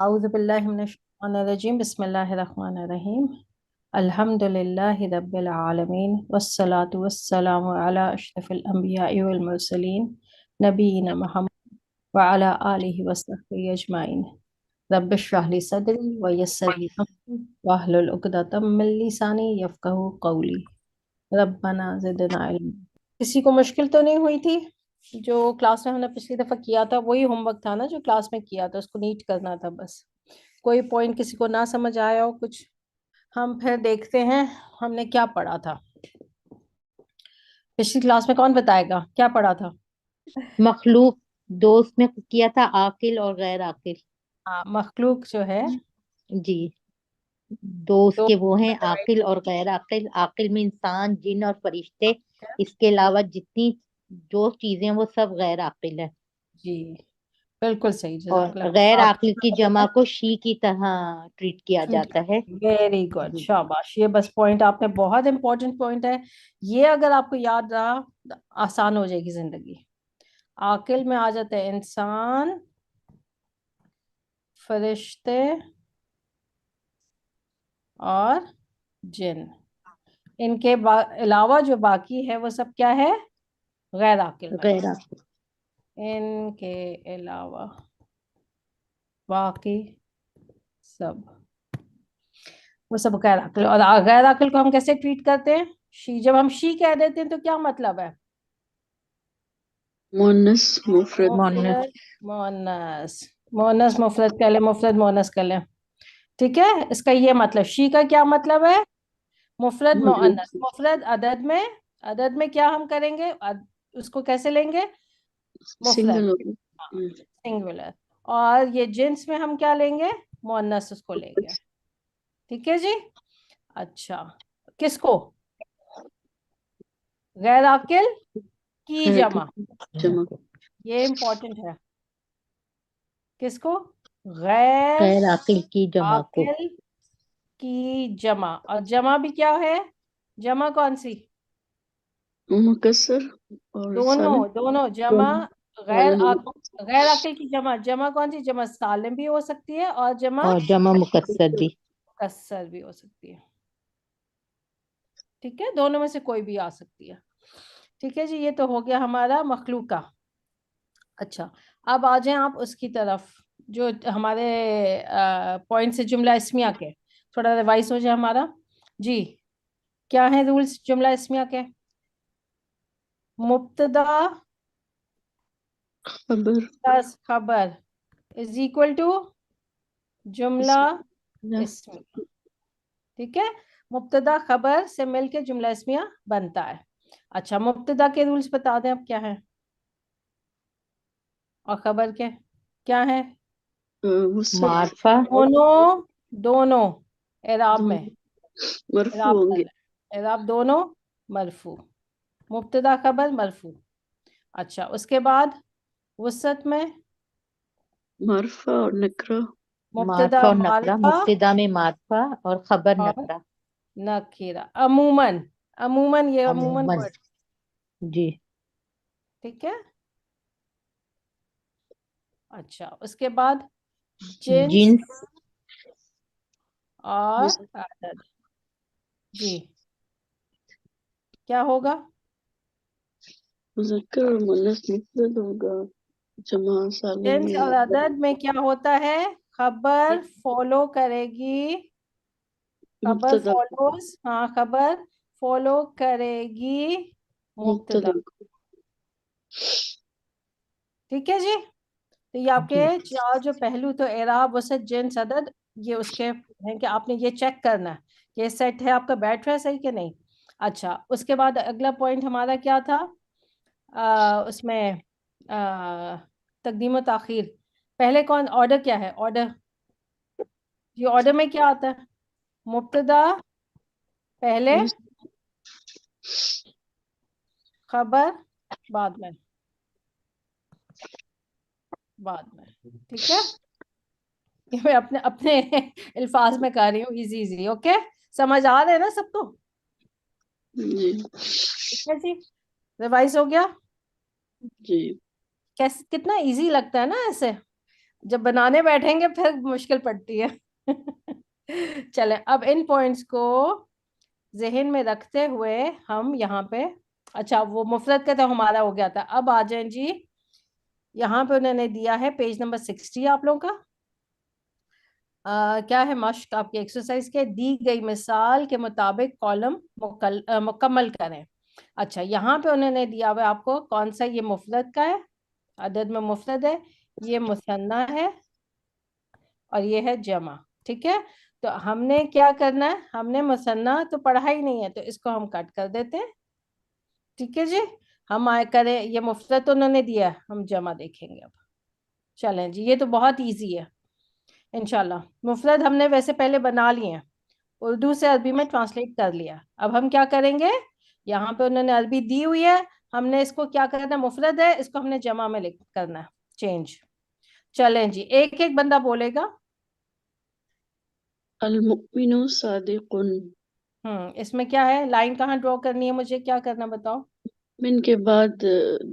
औज़ुबिल्लाहिमिनश्शैतानिर्रजीम बिस्मिल्लाहिर्रहमानिर्रहीम अल्हम्दुलिल्लाहि रब्बिल आलमीन वस्सलातु वस्सलामु अला अशरफिल अंबियाइ वल मुरसलीन नबीना मुहम्मद व अला आलिहि वसहबिहि अजमाइन रब्बिश्रह ली सदरी व यस्सिर ली अमरी वाहलुल उक़दतम मिन लिसानी यफ़क़हू क़ौली रब्बना ज़िदना इल्मा। किसी को मुश्किल तो नहीं हुई थी? जो क्लास में हमने पिछली दफा किया था वही होमवर्क था ना, जो क्लास में किया था उसको नीट करना था बस। कोई पॉइंट किसी को ना समझ आया हो कुछ? हम फिर देखते हैं हमने क्या पढ़ा था पिछली क्लास में। कौन बताएगा क्या पढ़ा था? मखलूक दोस्त में किया था आकिल और गैर आकिल। हाँ, मखलूक जो है जी, दोस्त दो के वो हैं डिवाइड। आकिल और गैर आकिल। आकिल में इंसान, जिन और फरिश्ते। इसके अलावा जितनी जो चीजें हैं वो सब गैर आकिल है। जी बिल्कुल सही, और जज़ाकल्लाह। गैर आप आकिल की जमा को शी की तरह ट्रीट किया जाता है। वेरी गुड, जी। शाबाश। ये बस पॉइंट आपने, बहुत इंपॉर्टेंट पॉइंट है ये। अगर आपको याद रहा आसान हो जाएगी जिंदगी। आकिल में आ जाते हैं इंसान, फरिश्ते और जिन। इनके अलावा जो बाकी है वो सब क्या है? गैर आकिल में। गैर आकिल। इनके अलावा बाकी सब वो सब गैर आकिल। और गैर आकिल को हम कैसे ट्रीट करते हैं? शी। जब हम शी कह देते हैं तो क्या मतलब है? मुअन्नस मुफरद। मोनस। मुफरद मोनस। मोनस मुफरद कह लें, मुफरद मोनस कह लें। ठीक है, इसका ये मतलब। शी का क्या मतलब है? मुफरद मोअन्नस। मुफरद अदद में, अदद में क्या हम करेंगे? उसको कैसे लेंगे? मुफरद, सिंगल। सिंगुलर। और ये जिन्स में हम क्या लेंगे? मोअन्नस उसको लेंगे। ठीक है जी। अच्छा, किसको? गैर आकिल की जमा। जमा। ये इंपॉर्टेंट है। किसको? गैर गैर आकिल की जमा को। आकिल की जमा। और जमा भी क्या है? जमा कौन सी? मुकस्सर और दोनों, सालिम। दोनों जमा। गैर आकिल की जमा, जमा कौन सी? जमा सालिम भी हो सकती है और जमा और जमा मुकस्सर भी। कसर भी हो सकती है। ठीक है, दोनों में से कोई भी आ सकती है। ठीक है जी, ये तो हो गया हमारा मखलूक का। अच्छा, अब आ जाएं आप उसकी तरफ जो हमारे पॉइंट से जुमला इस्मिया के। थोड़ा रिवाइज हो जाए हमारा जी। क्या है रूल्स जुमला इस्मिया के? मुब्तदा खबर। प्लस खबर इज इक्वल टू जुमला इस्मिया। ठीक है, मुब्तदा खबर से मिलके जुमला इस्मिया बनता है। अच्छा, मुब्तदा के रूल्स बता दें अब क्या है, और खबर के क्या है? वसत। मारफा। दोनों, दोनों एराब में, मरफू एराब होंगे। एराब दोनों मरफू। मुब्तदा खबर मरफू। अच्छा, उसके बाद वसत में मारफा और नकरा। मुब्तदा मारफा और नकरा। मारिफा मुब्तदा में मारफा और खबर और नकरा। नकीरा। अमूमन, अमूमन, ये अमूमन अमूमन। वर्ड। जी। ठीक है। अच्छा, उसके बाद जिन्स जिन्स। और अदद। जी, क्या होगा? मुज़क्कर और मुअन्नस मुफरद होगा। जमा सालिम जिन्स और में अदद में क्या होता है? खबर फॉलो करेगी, खबर मुब्तदा फॉलोज, हाँ खबर फॉलो करेगी मुब्तदा। मुब्तदा। ठीक है जी। तो ये आपके जी। चार जो पहलू, तो एराब, वसत, जिन्स, अदद, ये उसके हैं कि आपने ये चेक करना है कि ये सेट है आपका, बैठ रहा है सही कि नहीं। अच्छा, उसके बाद अगला पॉइंट हमारा क्या था? उसमें तकदीम और ताखीर। पहले कौन, ऑर्डर क्या है? ऑर्डर, ये ऑर्डर में क्या आता है? मुब्तदा पहले, खबर बाद में, बाद में। ठीक है, ये मैं अपने अपने अल्फाज में कर रही हूँ, इजी इजी। ओके, समझ आ रहे हैं ना सबको? जी। ठीक है जी, रिवाइज हो गया। जी। कैसे, कितना इजी लगता है ना ऐसे। जब बनाने बैठेंगे फिर मुश्किल पड़ती है। चले, अब इन पॉइंट्स को जहन में रखते हुए हम यहाँ पे, अच्छा वो मुफरत का तो हमारा हो गया था, अब आ जाए जी। यहाँ पे उन्होंने दिया है पेज नंबर 60 आप लोगों का। क्या है मश्क आपकी एक्सरसाइज के, दी गई मिसाल के मुताबिक कॉलम मुकम्मल करें। अच्छा, यहाँ पे उन्होंने दिया हुआ है आपको कौन सा, ये मुफरत का है, अदद में मुफरद है, ये मुसन्ना है, और ये है जमा। ठीक है, तो हमने क्या करना है, हमने मुसन्ना तो पढ़ा ही नहीं है तो इसको हम कट कर देते हैं। ठीक है जी, हम आए करें, ये मुफरत उन्होंने दिया है, हम जमा देखेंगे अब। चलें जी, ये तो बहुत इजी है इंशाल्लाह। मुफरद हमने वैसे पहले बना लिए हैं, उर्दू से अरबी में ट्रांसलेट कर लिया। अब हम क्या करेंगे, यहाँ पे उन्होंने अरबी दी हुई है, हमने इसको क्या करना है, मुफरद है, इसको हमने जमा में लिख करना है चेंज। चलें जी, एक एक बंदा बोलेगा। अल मुमिनु सादिकुन। इसमें क्या है, लाइन कहाँ ड्रॉ करनी है, मुझे क्या करना बताओ। मिन के बाद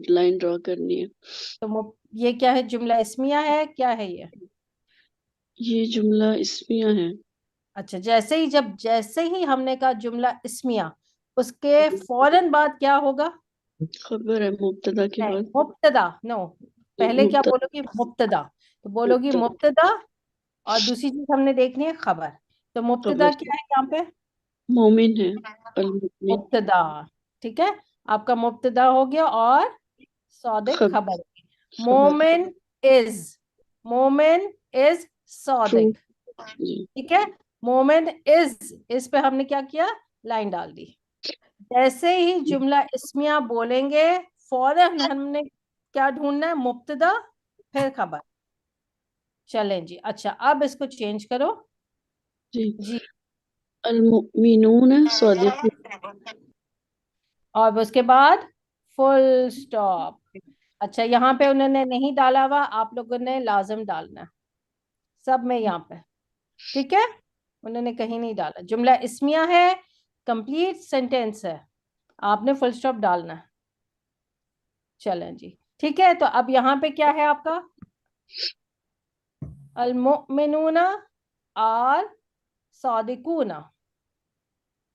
लाइन ड्रॉ करनी है। तो ये क्या है, जुमला इस्मिया है, क्या है ये जुमला इस्मिया है। अच्छा, जैसे ही हमने कहा जुमला इस्मिया, उसके फौरन बाद क्या होगा। खबर है मुब्तदा के नहीं, बाद। मुब्तदा नो, पहले क्या मुब्तदा। बोलोगी, मुब्तदा। तो बोलोगी मुब्तदा मुब्तदा, और दूसरी चीज हमने देखनी है खबर। तो मुब्तदा खबर। क्या है यहाँ पे, मोमिन है। अल मुमिन मुब्तदा। ठीक है, आपका मुब्तदा हो गया, और सौदिक खबर। खबर। खबर मोमिन इज, मोमिन इज ट्रू। सौदिक। जी। ठीक है, मोमिन इस पे हमने क्या किया, लाइन डाल दी। जैसे ही जुमला इस्मिया बोलेंगे, फौरन हमने क्या ढूंढना है, मुब्तदा फिर खबर। चलें जी, अच्छा अब इसको चेंज करो जी। जी। अल मुमिनून सादिकुन। और उसके बाद फुल स्टॉप। अच्छा, यहाँ पे उन्होंने नहीं डाला हुआ, आप लोगों ने लाजम डालना है सब में यहाँ पे। ठीक है, उन्होंने कहीं नहीं डाला, जुमला इस्मिया है, कंप्लीट सेंटेंस है, आपने फुल स्टॉप डालना है। चलें जी, ठीक है, तो अब यहाँ पे क्या है आपका, अल मुमिनूना और सादिकूना,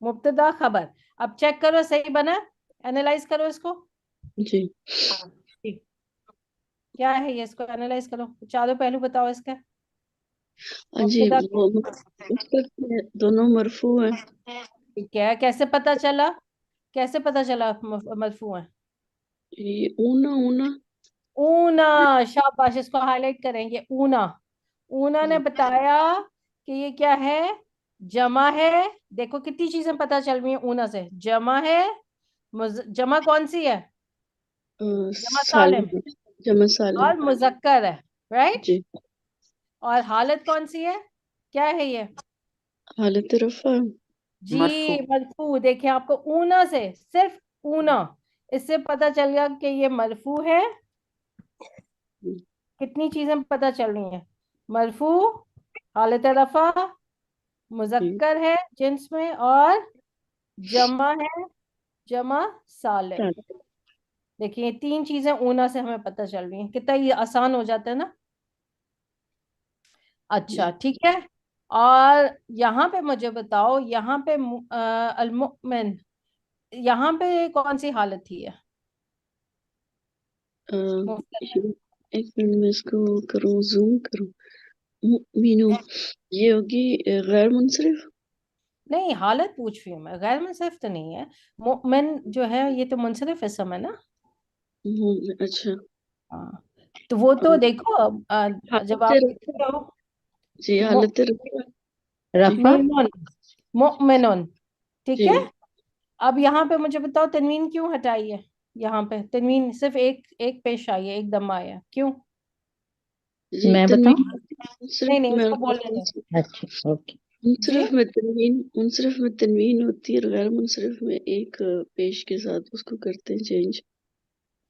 मुब्तदा खबर। अब चेक करो सही बना, एनालाइज करो इसको। जी। ठीक, क्या है ये, इसको एनालाइज करो, चारों पहलू बताओ इसका। जी मुब्तदा, वो मुस्तक में दोनों मरफू हैं। ठीक है, कैसे पता चला, कैसे पता चला मरफू है। ये ऊना ऊना। ऊना, शाबाश, इसको हाईलाइट करेंगे, ऊना। ऊना ने जी। बताया कि ये क्या है, जमा है। देखो कितनी चीजें पता चल रही हैं ऊना से, जमा है, जमा कौन सी है, जमा सालिम, सालिम। जमा सालिम। और मुजक्कर है, राइट। जी। और हालत कौन सी है, क्या है ये, हालत रफा। जी मरफू। मरफू। देखिए आपको ऊना से, सिर्फ ऊना, इससे पता चल गया कि ये मरफू है। कितनी चीजें पता चल रही हैं, मरफू, हालत रफा, जी। मुजक्कर है जिन्स में, और जमा है, जमा सालिम। देखिए ये तीन चीजें ऊना से हमें पता चल रही हैं, कितना ये आसान हो जाता है ना। अच्छा ठीक है, और यहाँ पे मुझे बताओ, यहाँ पे अलमुमिन, यहाँ पे कौन सी हालत थी है, अ, मुफ्तद में? एक मिनट में इसको करूँ, जूम करूँ। मीनू ये होगी गैर मुनसरिफ। नहीं, हालत पूछ रही हूँ मैं, गैर मुनसरिफ तो नहीं है। मुमिन जो है ये तो मुनसरिफ इसम है ना। अच्छा। हाँ, तो वो अ, तो देखो, जब हालत आप रफा। लिखते हो, जी मु- हालत रफा। जी। रफा। मीनुन, मुमिनुन। ठीक है, जी। अब यहाँ पे मुझे बताओ तनवीन क्यों हटाई है, यहाँ पे तनवीन सिर्फ एक एक पेश आई है, एक दम आया, क्यों। जी मैं बताऊं? तनवीन नहीं सिर्फ नहीं, मेरे उसको ख्याल बोलने दो से अच्छा, ओके। जी। मुनसरिफ में तनवीन होती है, और गैर मुनसरिफ में एक पेश के साथ उसको करते हैं चेंज।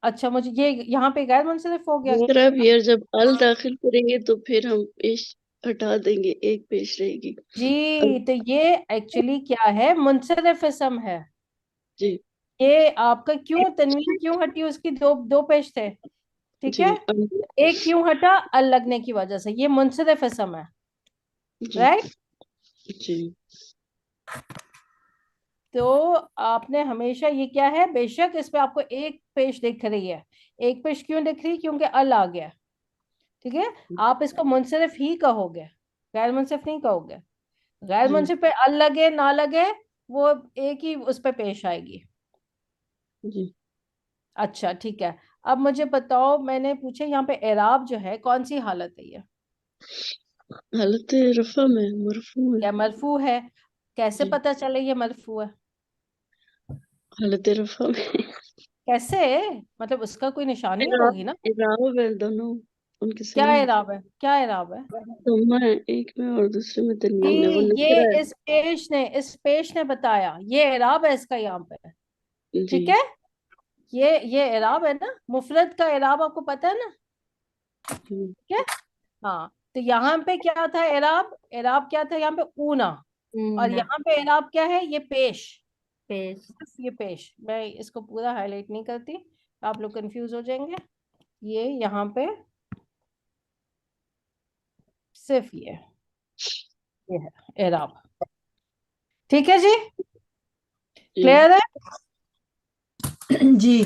अच्छा, मुझे ये यहाँ पे गैर मुनसरिफ हो गया। अगर आप यार जब अल दाखिल करेंगे तो फिर हम पेश हटा देंगे, एक पेश रहेगी। अल। जी, तो ये एक्चुअली क्या है, मुनसरिफ इसम है। जी। ये आपका क्यों तनवीन क्यों हटी, उसकी दो दो पेश थे, ठीक जी है, एक क्यों हटा? अल लगने की वजह से, ये मुनसरिफ इसम है, जी राइट। जी तो आपने हमेशा, ये क्या है, बेशक इस पे आपको एक पेश दिख रही है, एक पेश क्यों दिख रही है? क्योंकि अल आ गया, ठीक है। आप इसको मुनसरिफ ही कहोगे, गैर मुनसिफ नहीं कहोगे। गैर जी मुनसिफ पे अल लगे ना लगे, वो एक ही उस पे पेश आएगी। जी अच्छा ठीक है, अब मुझे बताओ, मैंने पूछे यहाँ पे एराब जो है कौन सी हालत है ये? हालत रफा में मरफू है। क्या मरफू है? कैसे जी पता चले ये मरफू है? हालत रफा में कैसे? मतलब उसका कोई निशानी इराब होगी ना। इराब है दोनों उनके क्या सेम है। एराब है? क्या एराब है? दोनों है, एक में और दूसरे में जी, तनवीन है, वो ये नकरा है। इस पेश ने बताया, ये एराब है इसका यहाँ पे, जी ठीक है। ये एराब है ना, मुफरद का एराब आपको पता है ना, जी ठीक है। हाँ, तो यहाँ पे क्या था एराब? एराब क्या था यहाँ पे? ऊना। और ऊना यहाँ पे एराब क्या है? ये पेश, पेश। सिर्फ ये पेश। मैं इसको पूरा हाईलाइट नहीं करती, आप लोग कंफ्यूज हो जाएंगे। ये यहाँ पे सिर्फ ये है एराब, ठीक है जी, जी क्लियर है। जी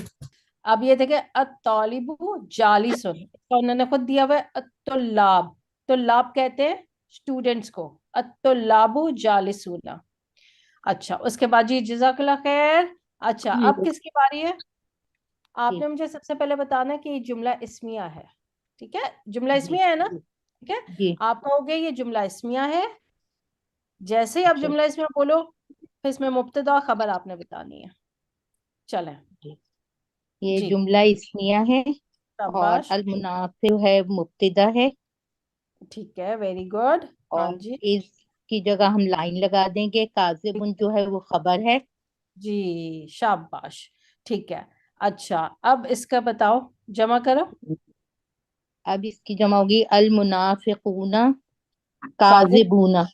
अब ये देखे, अत्तालिबु जालिसुन, तो उन्होंने खुद दिया हुआ है अत्तुल्लाब, तो लाब कहते हैं स्टूडेंट्स को, अत्तुल्लाबु जालिसूना। अच्छा, उसके बाद जी जज़ाकल्लाह खैर। अच्छा, जी अब किसकी बारी है? जी आपने मुझे सबसे पहले बताना है कि ये जुमला इस्मिया है, ठीक है। जुमला जी इस्मिया है ना, ठीक है। जी आप कहोगे ये जुमला इस्मिया है, जैसे ही आप अच्छा जुमला इस्मिया बोलो, फिर इसमें मुब्तदा और खबर आपने बतानी है। चलें जी। ये जी, जुमला इस्मिया है और शाबाश, अल मुनाफिर है, मुब्तदा है। ठीक है, वेरी गुड। हाँ और जी, इसकी जगह हम लाइन लगा देंगे, काजिबुन जो है वो खबर है। जी शाबाश, ठीक है। अच्छा, अब इसका बताओ, जमा करो। अब इसकी जमा होगी अल मुनाफिकूना काजिब, काजिबूना।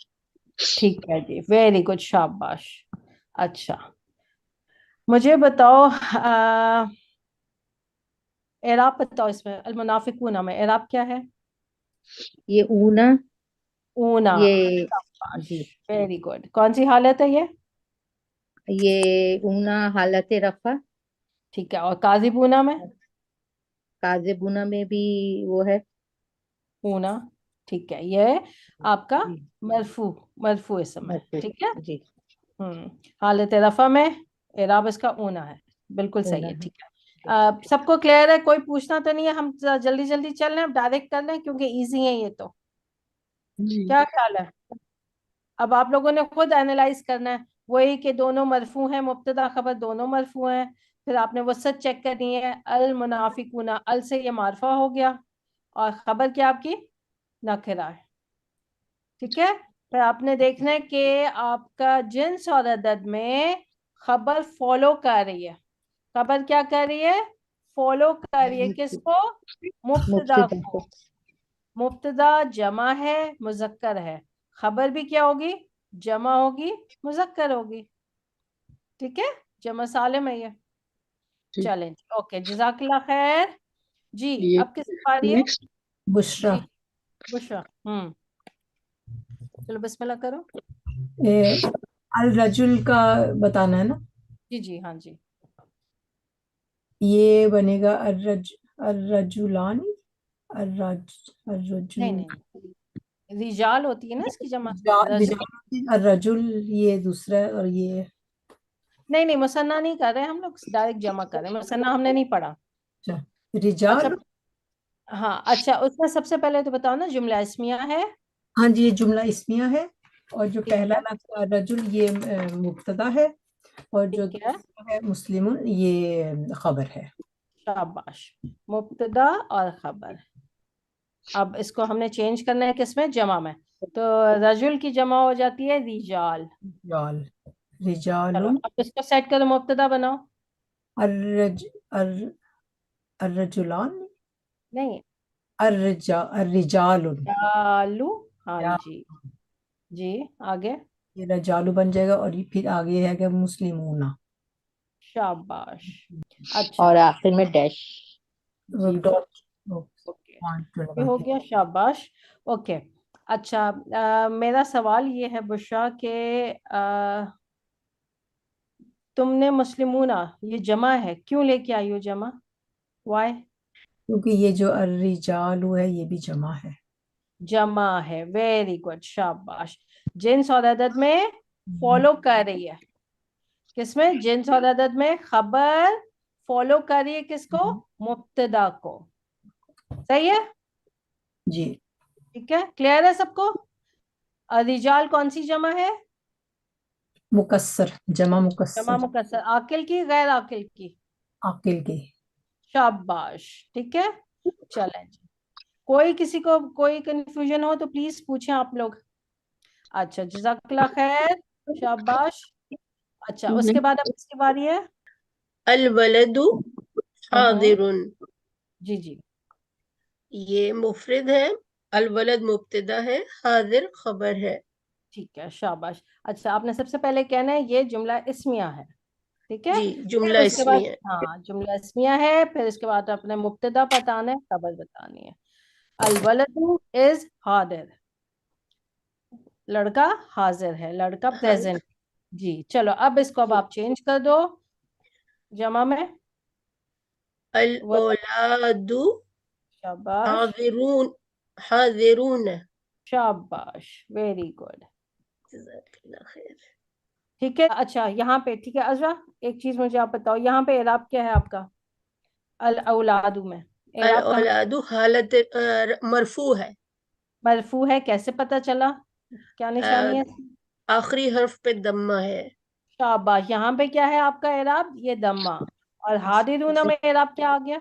ठीक है जी, वेरी गुड, शाबाश। अच्छा, मुझे बताओ, एराब बताओ, इसमें अल मुनाफिकूना में एराब क्या है? ये ऊना, ऊना, ये शाबाश, जी, वेरी गुड। कौन सी हालत है ये ऊना हालत रफा। ठीक है, और काजिबूना में? काजिबूना में भी वो है। ऊना, ठीक है, ये आपका जी मरफू, मरफू इसम है, मरफू। ठीक है। जी हम्म, हालत रफा में एराब इसका ऊना है, बिल्कुल सही ऊना है, है। ठीक है। सबको क्लियर है? कोई पूछना तो नहीं है? हम जल्दी जल्दी चल रहे हैं, डायरेक्ट कर लें क्योंकि इजी है ये तो, जी क्या ख्याल है? अब आप लोगों ने खुद एनालाइज करना है, वही कि दोनों मरफू हैं, मुब्तदा खबर दोनों मरफू हैं। फिर आपने वसत चेक करनी है, अल मुनाफिकूना, अल से ये मारफा हो गया, और खबर क्या आपकी? नकिरा है, ठीक है। फिर आपने देखना है कि आपका जिन्स और अदद में खबर फॉलो कर रही है, खबर क्या कर रही है? फॉलो कर रही है किसको? मुब्तदा मुब्तदा को। को। मुब्तदा जमा है, मुजक्कर है, खबर भी क्या होगी? जमा होगी, मुजक्कर होगी, ठीक है। जमा सालिम है ये। जी चलें जी, ओके, जजाकल्ला खैर। जी, ये अब किसकी बारी है? नेक्स्ट बुशरा। जी, बुशरा। चलो बिस्मिल्लाह करो। ए, अल रजुल का बताना है ना। जी जी, हाँ जी। ये बनेगा अर रजुलानी, अर नहीं रजुल, नहीं नहीं, रिजाल होती है ना इसकी जमा, रजल। अर रजुल ये दूसरा है, और ये नहीं नहीं, मुसन्ना नहीं कर रहे हम लोग, डायरेक्ट जमा कर रहे हैं, मुसन्ना हमने नहीं पढ़ा। अच्छा अच्छा, रिजाल। हाँ, अच्छा, उसमें सबसे पहले तो बताओ ना, जुमला इस्मिया है, हाँ जी, ये जुमला इस्मिया है, और जो ठीक पहला है, लफ्ज़ रजुल ये मुब्तदा है, और जो ठीक है, दूसरा है मुस्लिमुन ये खबर है। शाबाश, मुब्तदा और खबर। अब इसको हमने चेंज करना है किसमें? जमा में। तो रजुल की जमा हो जाती है रिजाल। रिजाल, चलो, रिजालुन, अब इसको सेट करो, मुब्तदा बनाओ। अर्रज अर अर्रजुलान, नहीं, अर्रिजालुन, चालू, हाँ या जी, जी, आगे, ये रजालू बन जाएगा, और ये फिर आगे है कि मुस्लिमूना, शाबाश। अच्छा, और आखिर में डैश। जी, डॉट पॉइंट ये लगा हो के। गया, शाबाश। ओके, अच्छा, मेरा सवाल ये है बुशरा के तुमने मुस्लिमूना ये जमा है, क्यों लेके आई हो जमा? वाई? क्योंकि ये जो अर्रिजालु है ये भी जमा है। जमा है, वेरी गुड, शाबाश। जिन्स और अदद में फॉलो कर रही है, किसमें? जिन्स और अदद में खबर फॉलो कर रही है किसको? मुब्तदा को। सही है, जी। ठीक है, क्लियर है सबको? रिजाल कौन सी जमा है? मुकस्सर, जमा जमा मुकस्सर। मुकस्सर, आकिल की गैर आकिल की? आकिल की। शाबाश, ठीक है। चलें जी, कोई किसी को कोई कंफ्यूजन हो तो प्लीज पूछें आप लोग। अच्छा, जज़ाकल्लाह खैर, शाबाश। अच्छा, उसके बाद अब किसकी बारी है? अल वलदु हादिरुन, जी जी, ये मुफरिद है, अल वलद मुब्तदा है, हादिर खबर है। ठीक है, शाबाश। अच्छा, आपने सबसे पहले कहना है ये जुमला इस्मिया है, ठीक है। जी, फिर जुमला उसके बाद, इसमी है। हाँ, जुमला इस्मिया है, फिर उसके बाद अपने मुब्तदा बताना है, खबर बतानी है। अल वलदु इज हादिर, लड़का हाजिर है, लड़का हाँ, प्रेजेंट। जी, चलो अब इसको अब आप चेंज कर दो जमा में। अल वलद, औलादु शाबाश, हादिरून, हादिरून। शाबाश, वेरी गुड, जज़ाकल्लाह खैर। ठीक है। अच्छा, यहाँ पे ठीक है, अज़रा एक चीज मुझे आप बताओ, यहाँ पे एराब क्या है आपका? अल औलादु में अल एराब कहाँ? औलादु हालत मरफू है। मरफू है, कैसे पता चला? क्या निशानी है? आखिरी हर्फ पे दम्मा है। शाबाश, यहाँ पे क्या है आपका एराब? ये दम्मा। और हादिरूना में एराब क्या आ गया?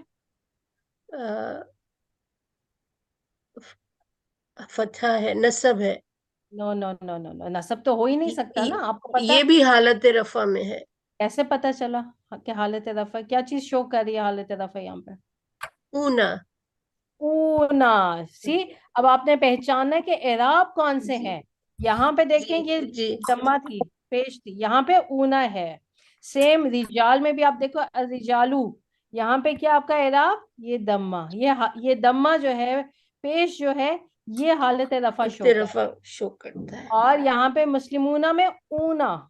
अ, फतहा है, नसब है। No no no no no, नसब तो हो ही नहीं ये, सकता ना, आपको पता ये है। भी हालत रफा में है। कैसे पता चला कि हालत रफ़ा? क्या चीज शो कर रही है हालत रफ़ा यहाँ पे? ऊना। ऊना। सी, अब आपने पहचाना है कि एराब कौन से जी हैं। यहाँ पे देखें, जी ये जी। दम्मा थी, पेश थी, यहाँ पे ऊना है। सेम रिजाल में भी आप देखो, रिजालू, यहाँ पे क्या आपका एराब? ये दम्मा, ये दम्मा जो है, पेश जो है, ये हालत रफ़ा शो कर। रफा शो करता है। और यहाँ पे मुस्लिमूना में ऊना,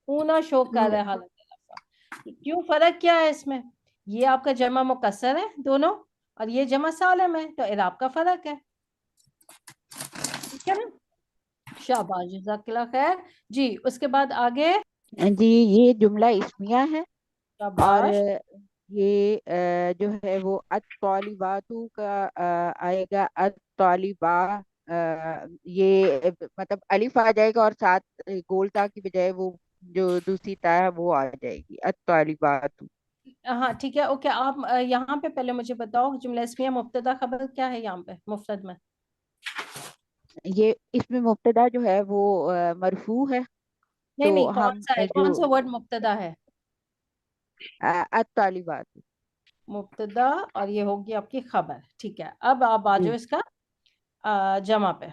ऊना शो कर रहा है हालत रफ़ा। क्यों, फर्क क्या है इसमें? ये आपका जमा मुकस्सर है दोनों, और ये जमा सालिम है, तो इराब का फर्क है, ठीक है ना? शाबाश, जज़ाकल्लाह खैर। जी, उसके बाद आगे। जी, ये जुमला इस्मिया है। और शाबाश, ये जो है वो अत-तौलिबातु का आएगा, अत-तौलिबा। ये मतलब अलिफ आ जाएगा और साथ गोल ता की बजाय वो जो दूसरी ता है वो आ जाएगी, अत-तौलिबातु। हाँ ठीक है, ओके। आप यहाँ पे पहले मुझे बताओ, जुमला इस्मिया मुब्तदा खबर क्या है यहाँ पे मुफ्रद में? ये इसमें मुब्तदा जो है वो मरफू है। नहीं तो नहीं, कौन हम सा है, जो कौन सा वर्ड मुब्तदा है? अत-तौलिबातु। मुब्तदा, और ये होगी आपकी खबर, ठीक है। अब आप आ जाओ जी इसका जमा पे।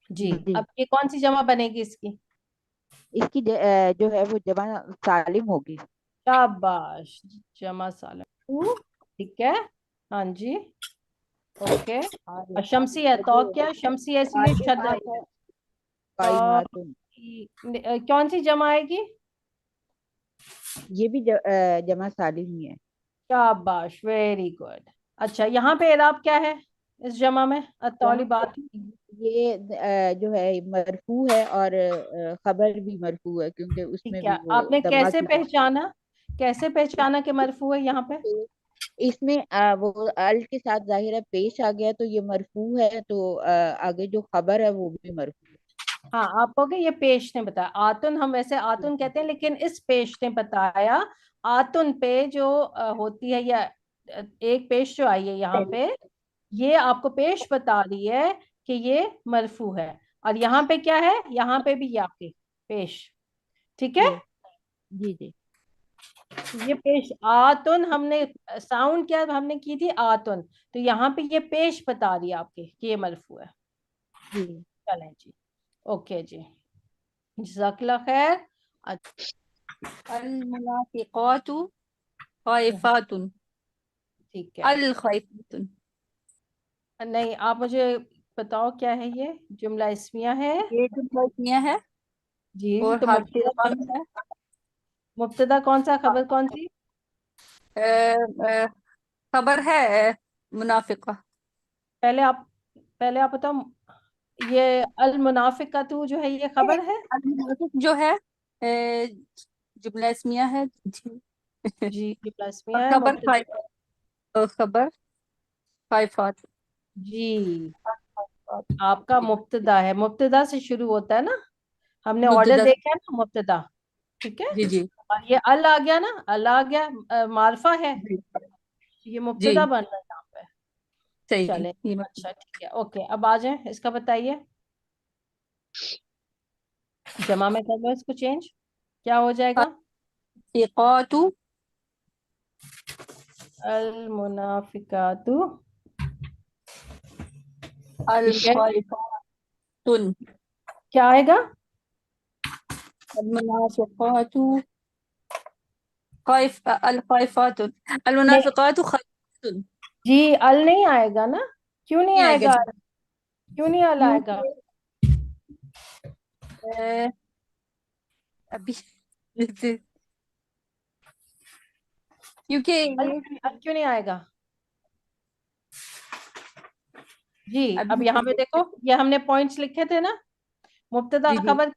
जी, जी। अब ये कौन सी जमा बनेगी इसकी? इसकी जो है वो जमा सालिम होगी। शाबाश, जमा सालिम, ठीक है। हाँ जी, ओके। और शमसी है तो क्या, शमसी है इसलिए शद है। तो कायमातुन, कौन सी जमा आएगी? ये भी जमा सालिम ही है। शाबाश, वेरी गुड। अच्छा, यहाँ पे एराब क्या है इस जमा में? यहाँ अतौलिबात। ये जो है मरफू है और खबर भी मरफू है क्योंकि उसमें ठीक है, भी वो आपने दम्मा कैसे की पहचाना, कैसे पहचाना कि मरफू है यहाँ पे? इसमें वो अल के साथ जाहिर है पेश आ गया तो ये मरफू है, तो आगे जो खबर है वो भी मरफू है। हाँ, आप कहोगे ये पेश ने बताया, आतुन हम वैसे आतुन कहते हैं, लेकिन इस पेश ने बताया। आतुन पे जो होती है, या एक पेश जो आई है यहाँ पे, ये आपको पेश बता रही है कि ये मरफू है। और यहाँ पे क्या है, यहाँ पे भी ये आपकी पेश, ठीक है। जी जी जी ये पेश आतुन, हमने साउंड क्या हमने की थी, आतुन, तो यहाँ पे ये पेश बता रही है आपके कि ये मरफू है। जी। चलें जी, ओके जी, जज़ाकल्लाह खैर। अल मुनाफिकातु खाइफातुन, ठीक है, अल खाइफातुन। नहीं, आप मुझे बताओ क्या है ये जुमला इस्मिया है। ये जुमला इसमिया है जी, और तो हार्फ रफी है। मुब्तदा कौन सा, खबर कौन सी? अ, अ, खबर है मुनाफिका। पहले आप पहले आप बताओ, ये अल मुनाफिकतु जो है ये खबर है? मुनाफिक जो है जुमला इसमिया है जी। जी, जुमला और इस्मिया है, खबर मुब्तदा। खबर खाइफात। जी, आपका मुब्तदा है, मुब्तदा से शुरू होता है ना, हमने ऑर्डर मुब्तदा। देखा है ना, मुब्तदा। ठीक है। जी जी और ये अल आ गया ना, अल आ गया, मारफा है, जी ये मुब्तदा जी, बन रहा है यहाँ पे। सही चले, ये अच्छा ठीक है, ओके, अब आ जाए, इसका बताइए, जमा में कर लो इसको चेंज, क्या हो जाएगा? मुनाफिकातु अल मुनाफिकातु। अल ठीक है, खाइफातुन। क्या आएगा? अल मुनाफिकातु अल खाइफातुन। अल नहीं मुनाफिकातु खाइफातुन। जी, अल नहीं आएगा ना, क्यों नहीं नहीं आएगा आएगा जी। अल? क्यों नहीं अल आएगा? क्योंकि अ, अभी क्योंकि ये अल क्यों नहीं आएगा? जी, अभी अब यहाँ पे देखो, ये हमने पॉइंट्स लिखे थे ना, मुब्तदा जी जी खबर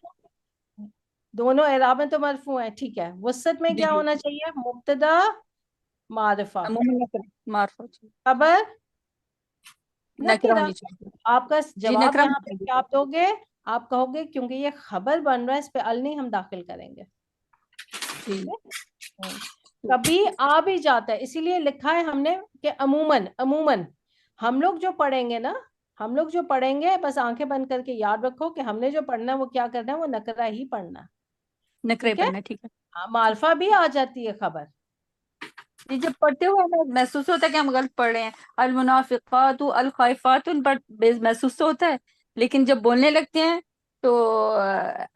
दोनों एराब में तो मरफू है, ठीक है, वसत में जी क्या जी होना चाहिए? मुब्तदा मारिफा, मार्फा जी। खबर नकरा नकीरा। होनी चाहिए आपका जी, जवाब नकरा यहाँ होनी पे चाहिए। क्या आप दोगे? आप कहोगे क्योंकि ये खबर बन रहा है, इस पे अल नहीं हम दाखिल करेंगे। जी ठीक है? कभी आ भी जाता है, इसीलिए लिखा है हमने कि अमूमन, अमूमन हम लोग जो पढ़ेंगे ना, हम लोग जो पढ़ेंगे, बस आंखें बंद करके याद रखो कि हमने जो पढ़ना है वो क्या करना है, वो नकरा ही पढ़ना है। नकरे ठीक है। पढ़ना, ठीक है। हाँ, मार्फा भी आ जाती है खबर। जी, जब पढ़ते हुए हमें महसूस होता है कि हम गलत पढ़ रहे हैं, अल मुनाफिकातु अल खाइफातुन, पर महसूस तो होता है, लेकिन जब बोलने लगते हैं तो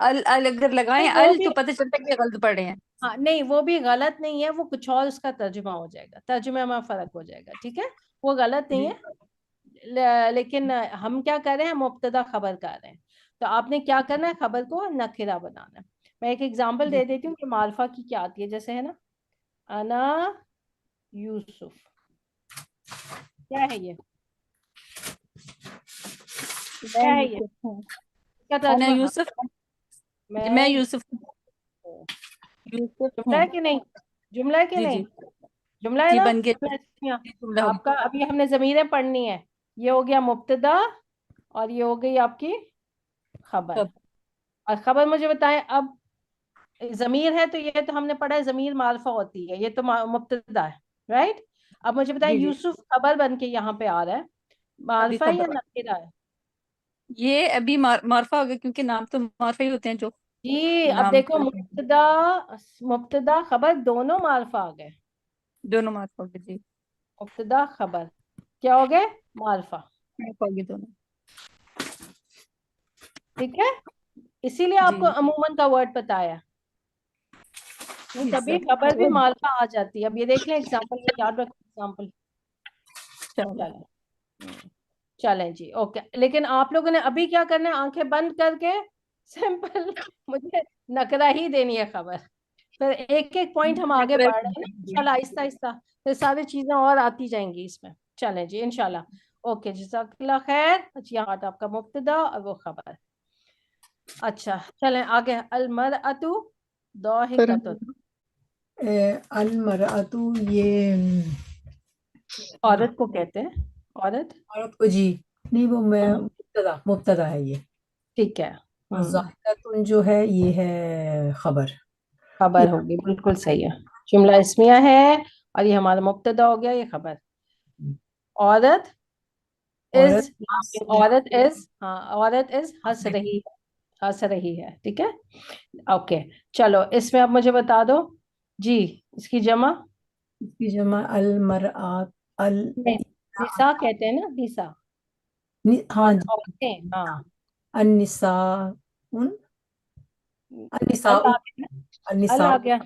अल अल अगर लगाएं नहीं वो अल भी, तो पता चलता है कि गलत पढ़ रहे हैं। हाँ नहीं वो भी गलत नहीं है, वो कुछ और उसका तर्जुमा हो जाएगा, तर्जुमे में फर्क हो जाएगा। ठीक है, वो गलत नहीं जी है। लेकिन हम क्या कर रहे हैं, मुब्तदा खबर कर रहे हैं, तो आपने क्या करना है, खबर को नखिरा बनाना है। मैं एक एग्जांपल जी दे देती हूँ कि मार्फा की क्या आती है, जैसे है ना, अना यूसुफ, क्या है ये, मैं क्या है ये, यूसुफ हूँ। इसका अना तर्जुमा, हाँ, यूसुफ मैं मैं यूसुफ हूँ। यूसुफ जुमला हूँ। है कि नहीं? जुमला है कि जी नहीं? जी जुमला है जी, ना, बन गया जुमला इसमिया। जी, जुमला हो आपका अभी हमने जमीरें पढ़नी है, ये हो गया मुब्तदा, और ये हो गई आपकी खबर। गया। और खबर मुझे बताएं अब, जमीर है तो ये तो हमने पढ़ा है, जमीर मारफा होती है, ये तो मुब्तदा है, राइट। अब मुझे बताएं, जी जी, यूसुफ खबर बन के यहाँ पे आ रहा है, अभी मारफा है या खबर नकीरा है? ये अभी मार्फा हो गया, क्योंकि नाम तो मार्फा ही होते हैं जो जी, अब नाम देखो, होते हैं। मुब्तदा, मुब्तदा खबर दोनों मारफा आ गए, दोनों मार्फा हो गए जी। मुब्तदा खबर क्या हो गए, मारफा। मार्फा हो गए दोनों। ठीक है, इसीलिए जी आपको अमूमन का वर्ड बताया, नहीं कभी खबर भी एग्जैक्ट। मारफा आ जाती है। अब ये देख लें एग्जाम्पल, ये याद रखो एग्जाम्पल। चलो चलें, चलें जी, ओके, लेकिन आप लोगों ने अभी क्या करना है, आंखें बंद करके सिंपल मुझे नकरा ही देनी है खबर, फिर एक एक पॉइंट हम आगे बढ़ रहे हैं ना, इंशाल्लाह आहिस्ता आहिस्ता फिर सारी चीजें और आती जाएंगी इसमें। चलें जी, इंशाल्लाह, ओके, जज़ाकल्लाह खैर। अच्छा, यहाँ आपका मुब्तदा और वो खबर। अच्छा, चलें आगे, अल मरअतु दाहिकतुन, अल मरअतु ये औरत को कहते हैं, औरत। औरत को जी, नहीं वो मैं हम्म, मुब्तदा मुब्तदा है ये। ठीक है। और ज़ाहिकतुन जो है ये है खबर। ये खबर होगी, बिल्कुल सही है, जुमला इस्मिया है, और ये हमारा मुब्तदा हो गया, ये खबर। औरत औरत इज, औरत इज, हाँ, औरत इज हंस रही है, हंस रही है, ठीक है, ओके। चलो, इसमें अब मुझे बता दो जी, इसकी जमा। इसकी जमा अल मरअत अल निसा कहते हैं ना, निसा, हाँ जी, औरतें, हाँ। अन्निसा उन अन्निसा अल आ गया ना, अल अन्निसा, आ गया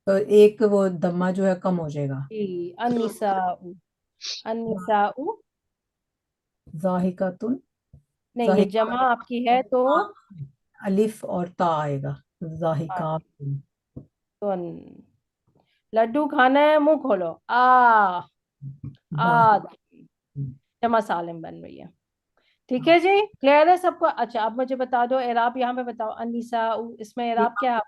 तो एक वो दम्मा जो है कम हो जाएगा। जी, अनिसाउ, अनिसाउ जाहिकातुन, नहीं, ये जमा आपकी है तो अलिफ और ता आएगा, जाहिकातुन। तो लड्डू खाना है, मुंह खोलो, आ जमा सालिम बन रही है। ठीक है जी, क्लियर है सबको? अच्छा, अब मुझे बता दो एराब, यहाँ पे बताओ अनीसा, इसमें एराब क्या है?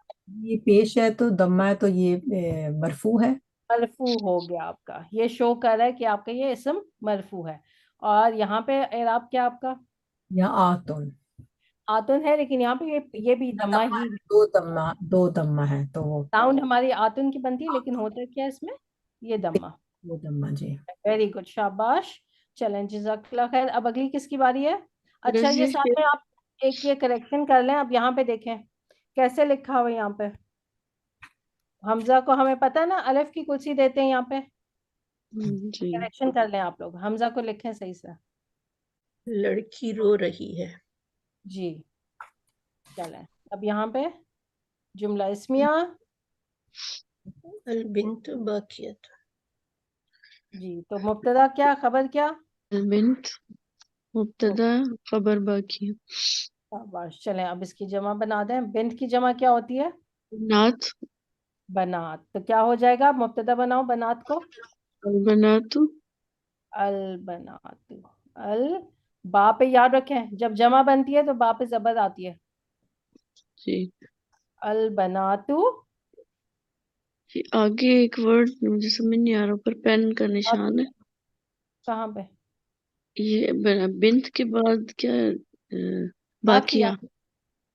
ये पेश है तो दम्मा है, तो ये मरफू है। मरफू हो गया आपका, ये शो कर रहा है कि आपका ये इसम मरफू है। और यहाँ पे एराब क्या आपका? या आतुन, आतुन है, लेकिन यहाँ पे ये भी दम्मा ही है। दो दम्मा है तो वो साउंड हमारी आतुन की बनती है, लेकिन होता क्या है इसमें? ये दम्मा। वो दम्मा जी। वेरी गुड, शाबाश। चलें, जज़ाकल्लाह खैर। अब अगली किसकी बारी है? अच्छा, ये साथ में आप एक ये करेक्शन कर लें। अब यहाँ पे देखें कैसे लिखा हुआ है। यहाँ पे हमजा को हमें पता है ना, अलिफ की कुर्सी देते हैं यहाँ पे। जी। करेक्शन कर लें आप लोग, हमजा को लिखें सही से। लड़की रो रही है। जी, चलें। अब यहाँ पे जुमला इस्मिया। अल बिन्त बाकियत। जी, तो मुब्तदा क्या, खबर क्या? बिन्त मुब्तदा, खबर बाकी। शाबाश। चलें, अब इसकी जमा बना दें। बिन्त की जमा क्या होती है? नात, बनात। तो क्या हो जाएगा? मुब्तदा बनाओ बनात को। बनातु, अल बनातु। अल, बा पे याद रखें, जब जमा बनती है तो बा पे जबर आती है। जी। अल बनातु। जी, आगे एक वर्ड मुझे समझ नहीं आ रहा, पर पेन का निशान है। कहाँ पे? ये बिन्त के बाद क्या है? बाकिया।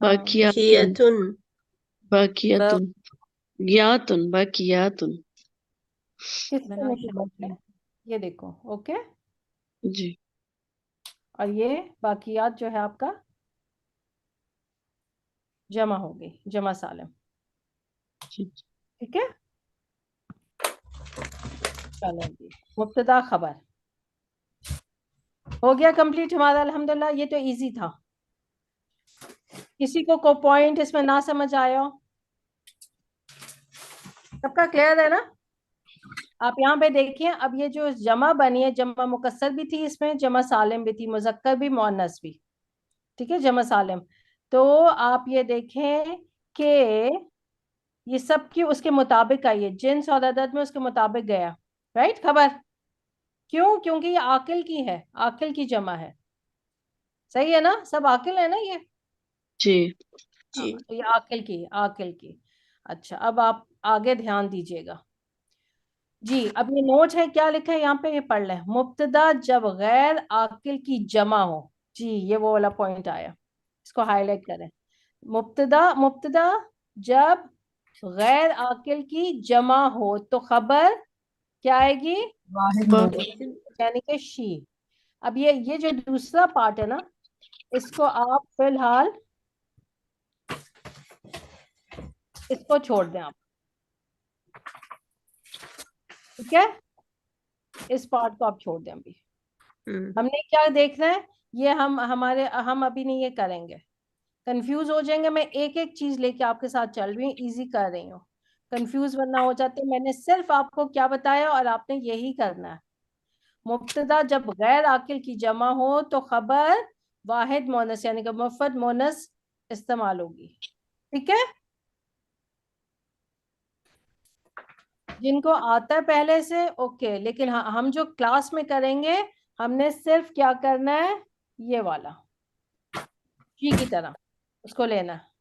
बाकिया, हाँ, बाकियातुन, बाकियतुन। बाकियातुन, ज्ञातुन, बाकियातुन। किस पे निशान है? ये देखो, ओके। जी। और ये बाकियात जो है आपका जमा हो गई, जमा सालिम। जी। ठीक है, चलो जी। मुब्तदा खबर हो गया कंप्लीट हमारा, अल्हम्दुलिल्लाह। ये तो इजी था। किसी को पॉइंट इसमें ना समझ आया हो? सबका क्लियर है ना? आप यहाँ पे देखिए, अब ये जो जमा बनी है, जमा मुकस्सर भी थी इसमें, जमा सालिम भी थी, मुज़क्कर भी, मुअन्नस भी। ठीक है, जमा सालिम। तो आप ये देखें कि ये सब की उसके मुताबिक आई है, जिन्स और अदद में उसके मुताबिक गया। राइट, खबर। क्यों? क्योंकि ये आकिल की है, आकिल की जमा है। सही है ना? सब आकिल है ना ये? जी। जी। हाँ, तो ये आकिल की, आकिल की। अच्छा, अब आप आगे ध्यान दीजिएगा जी। अब ये नोट है, क्या लिखा है यहाँ पे, ये पढ़ लें। मुब्तदा जब गैर आकिल की जमा हो। जी, ये वो वाला पॉइंट आया, इसको हाईलाइट करें। मुब्तदा, मुब्तदा जब गैर आकिल की जमा हो तो खबर क्या आएगी? वाहिद, यानी कि शी। अब ये जो दूसरा पार्ट है ना, इसको आप फिलहाल इसको छोड़ दें आप। ठीक है, इस पार्ट को आप छोड़ दें अभी। हमने क्या देखना है, ये हम अभी नहीं ये करेंगे, कंफ्यूज हो जाएंगे। मैं एक एक चीज लेके आपके साथ चल रही हूँ, इजी कर रही हूँ, कंफ्यूज वरना हो जाते। मैंने सिर्फ आपको क्या बताया और आपने यही करना है। मुब्तदा जब गैर आकिल की जमा हो तो खबर वाहिद मोनस यानी कि मुफरद मोनस इस्तेमाल होगी। ठीक है, जिनको आता है पहले से ओके, लेकिन हम जो क्लास में करेंगे, हमने सिर्फ क्या करना है, ये वाला जी की तरह उसको लेना है।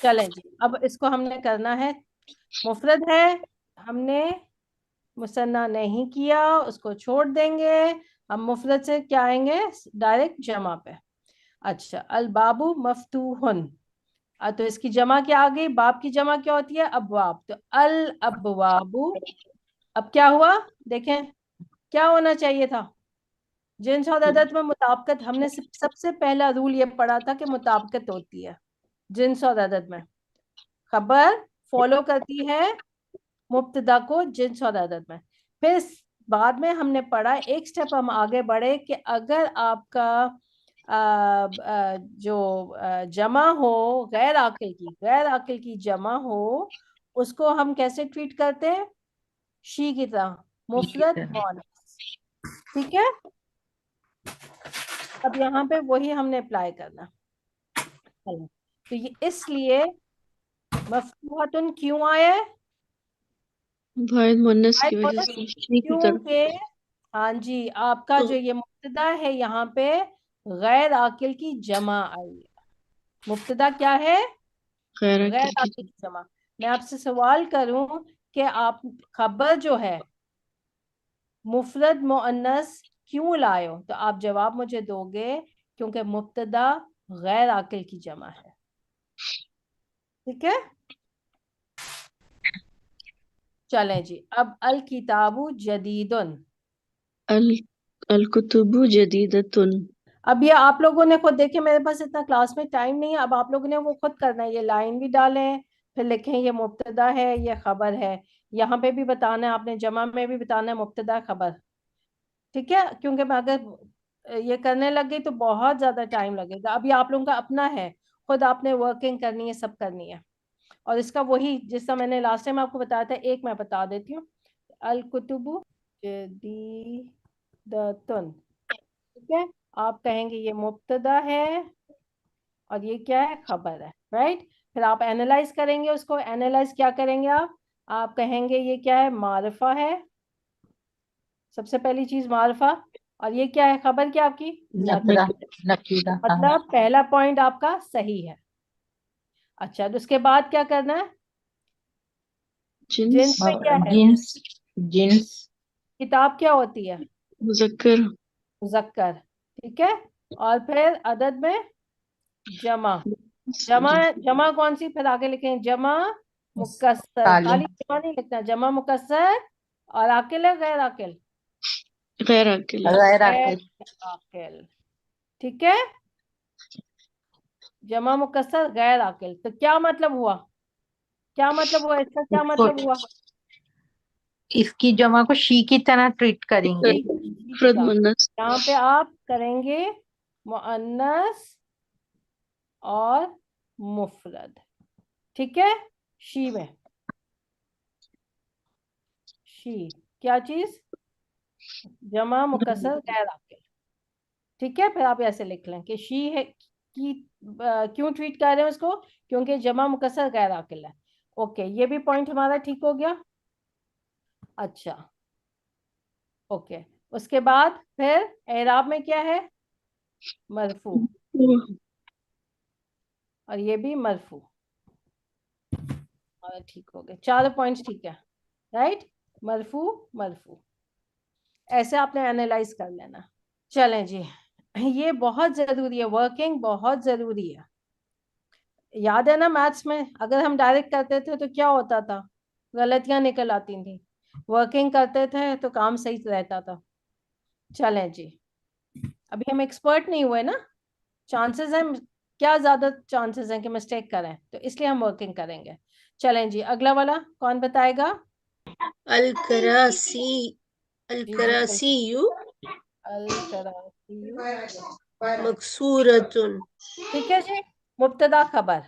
चलें जी, अब इसको हमने करना है, मुफरद है, हमने मुसन्ना नहीं किया, उसको छोड़ देंगे। हम मुफरद से क्या आएंगे, डायरेक्ट जमा पे। अच्छा, अल बाबू मफ्तूहुन। तो इसकी जमा क्या आ गई? बाब की जमा क्या होती है? अबवाब। तो अल अबवाबू। अब क्या हुआ देखें, क्या होना चाहिए था? जिन्स और अदद में मुताबिकत। हमने सबसे पहला रूल ये पढ़ा था कि मुताबिकत होती है जिन्स और अदद में। खबर फॉलो करती है मुब्तदा को जिन्स और अदद में। फिर बाद में हमने पढ़ा, एक स्टेप हम आगे बढ़े कि अगर आपका जो जमा हो गैर आकिल की जमा हो, उसको हम कैसे ट्रीट करते हैं? शी की तरह, मुफरद मोनस। ठीक है, अब यहाँ पे वही हमने अप्लाई करना। चलो, तो ये इसलिए मफ्तूहतुन क्यों आया है? वाहिद मुन्नस भाई की वजह बोलो, से शी की तरफ क्योंकि हाँ जी, आपका तो जो ये मुब्तदा है यहाँ पे गैर आकिल की जमा आई है। मुब्तदा क्या है? गैर गैर अकिल की आकिल की जमा। मैं आपसे सवाल करूं कि आप खबर जो है मुफरद मुअन्नस क्यों लाए हो, तो आप जवाब मुझे दोगे क्योंकि मुब्तदा गैर आकिल की जमा है। ठीक है, चलें जी। अब अल किताबु जदीदुन। अल अल कुतुबु जदीदतुन। अब ये आप लोगों ने खुद देखे, मेरे पास इतना क्लास में टाइम नहीं है, अब आप लोगों ने वो खुद करना है। ये लाइन भी डालें, फिर लिखें ये मुब्तदा है, ये खबर है। यहाँ पे भी बताना है आपने, जमा में भी बताना है मुब्तदा खबर। ठीक है, क्योंकि मैं अगर ये करने लग गई तो बहुत ज्यादा टाइम लगेगा। अभी आप लोगों का अपना है, खुद आपने वर्किंग करनी है, सब करनी है। और इसका वही जिसका मैंने लास्ट टाइम आपको बताया था, एक मैं बता देती हूँ। अल कुतुबु जदीदतुन। ठीक है, आप कहेंगे ये मुब्तदा है और ये क्या है? खबर है, राइट। फिर आप एनालाइज करेंगे उसको। एनालाइज क्या करेंगे आप कहेंगे ये क्या है? मारिफा है, सबसे पहली चीज मारिफा। और ये क्या है? खबर क्या आपकी? नकरा, नकीरा, हाँ। मतलब पहला पॉइंट आपका सही है। अच्छा, तो उसके बाद क्या करना है? जिन्स जिन्स में क्या है? जिन्स, जिन्स, किताब क्या होती है? मुजक्कर मुजक्कर। ठीक है, और फिर अदद में जमा। जमा, जमा कौन सी? फिर आगे लिखें जमा मुकस्सर। तालीम, खाली जमा नहीं लिखना, जमा मुकस्सर। और आकिल है गैर आकिल? गैर अकिल है। गैर गैर आकिल, आकिल। ठीक है, जमा मुकस्सर गैर आकिल। तो क्या मतलब हुआ? क्या मतलब हुआ इसका? क्या उसको मतलब हुआ? इसकी जमा को शी की तरह ट्रीट करेंगे। जी की मुफरद तरह। मुन्नस यहाँ पे आप करेंगे मुअन्नस और मुफरद। ठीक है, शी में, शी क्या चीज? जमा मुकस्सर गैर आकिल। ठीक है, फिर आप ऐसे लिख लें कि शी है की क्यों ट्रीट कर रहे हैं उसको? क्योंकि जमा मुकस्सर गैर आकिल है। ओके, ये भी पॉइंट हमारा ठीक हो गया। अच्छा, ओके। उसके बाद फिर एराब में क्या है? मरफू, और ये भी मरफू। और ठीक हो गए, चारों पॉइंट्स ठीक है, राइट। मरफू मरफू, ऐसे आपने एनालाइज कर लेना। चलें जी, ये बहुत जरूरी है, वर्किंग बहुत जरूरी है। याद है ना मैथ्स में अगर हम डायरेक्ट करते थे तो क्या होता था? गलतियां निकल आती थी। वर्किंग करते थे तो काम सही रहता था। चलें जी, अभी हम एक्सपर्ट नहीं हुए ना, चांसेस हैं, क्या ज्यादा चांसेस हैं कि मिस्टेक करें, तो इसलिए हम वर्किंग करेंगे। चलें जी, अगला वाला कौन बताएगा? अल करासी, अल जी जी, करासीयु अल करासियु। मकसूरतुन। ठीक है जी, मुब्तदा खबर।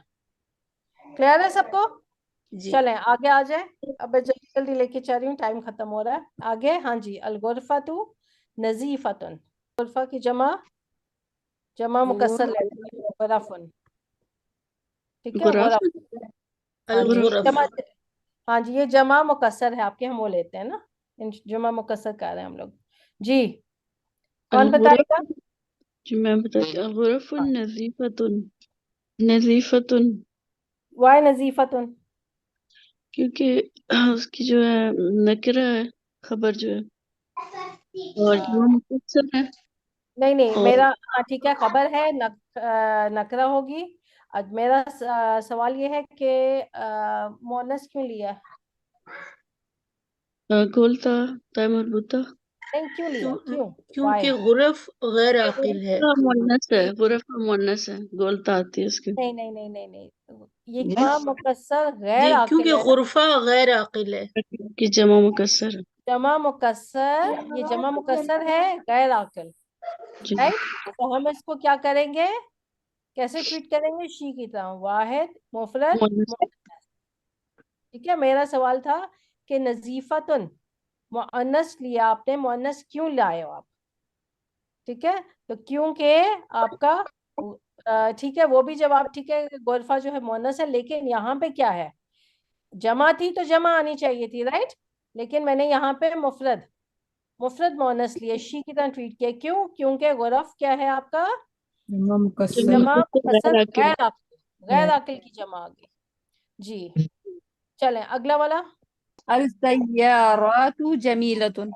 क्लियर है सबको? जी, चलें आगे आ जाए। अब मैं जल्दी जल्दी लेके चल रही हूँ, टाइम खत्म हो रहा है। आगे, हाँ जी। अल गुरफतु नजीफतुन। गुरफा की जमा, जमा मुकस्सर लेते हैं गुरफुन। ठीक है, गुराफ गुरफ। हाँ अल जी, गुराफ गुरफ, जमा। हाँ जी, ये जमा मुकस्सर है आपके, हम वो लेते हैं ना, जमा मुकस्सर कर रहे हैं हम लोग। जी, अल कौन बताएगा? गुरफ। जी मैं बताती हूँ। गुरफुन हाँ, नजीफतुन। नजीफतुन वाय नजीफतुन। क्योंकि उसकी जो है नकरा है, खबर जो है, और जो मुफस्सर है। नहीं नहीं, और मेरा हाँ ठीक है, खबर है, नकरा होगी। आज मेरा सवाल ये है कि मोनस क्यों लिया? गोलता ताय मरबूता। नहीं, क्यों लिया? क्यों? क्यों? वाई? क्योंकि गुरफ गैर आकिल है। मुन्नस है, गुरफ मुन्नस है, गोलता आती है उसके। नहीं नहीं नहीं नहीं नहीं, ये जमा मुकस्सर जी, गैर आकिल क्योंकि है ना। गुरफा गैर आकिल है। की जमा मुकस्सर है। जमा मुकस्सर, ये जमा मुकस्सर है गैर आकिल, जी राइट। तो हम इसको क्या करेंगे? कैसे ट्रीट करेंगे? शी की तरह, वाहिद मुफरद मुन्नस। मुअन्नस। ठीक है, मेरा सवाल था कि नजीफतुन मुअन्नस लिया आपने, मुअन्नस क्यों लाए हो आप? ठीक है, तो क्योंकि आपका ठीक है, वो भी जवाब ठीक है, गोरफा जो है मुअन्नस है, लेकिन यहाँ पे क्या है, जमा थी तो जमा आनी चाहिए थी, राइट, लेकिन मैंने यहाँ पे मुफरद मुफरद मुअन्नस लिए, शी की तरह ट्रीट किया, क्यों, क्योंकि गुरफ क्या है आपका, जमा मुकस्सर जमा गैर मुकस्सर आकिल। गैर आकिल की जमा आ गई जी। चलें अगला वाला, अल सय्यारातु जमीलतुन।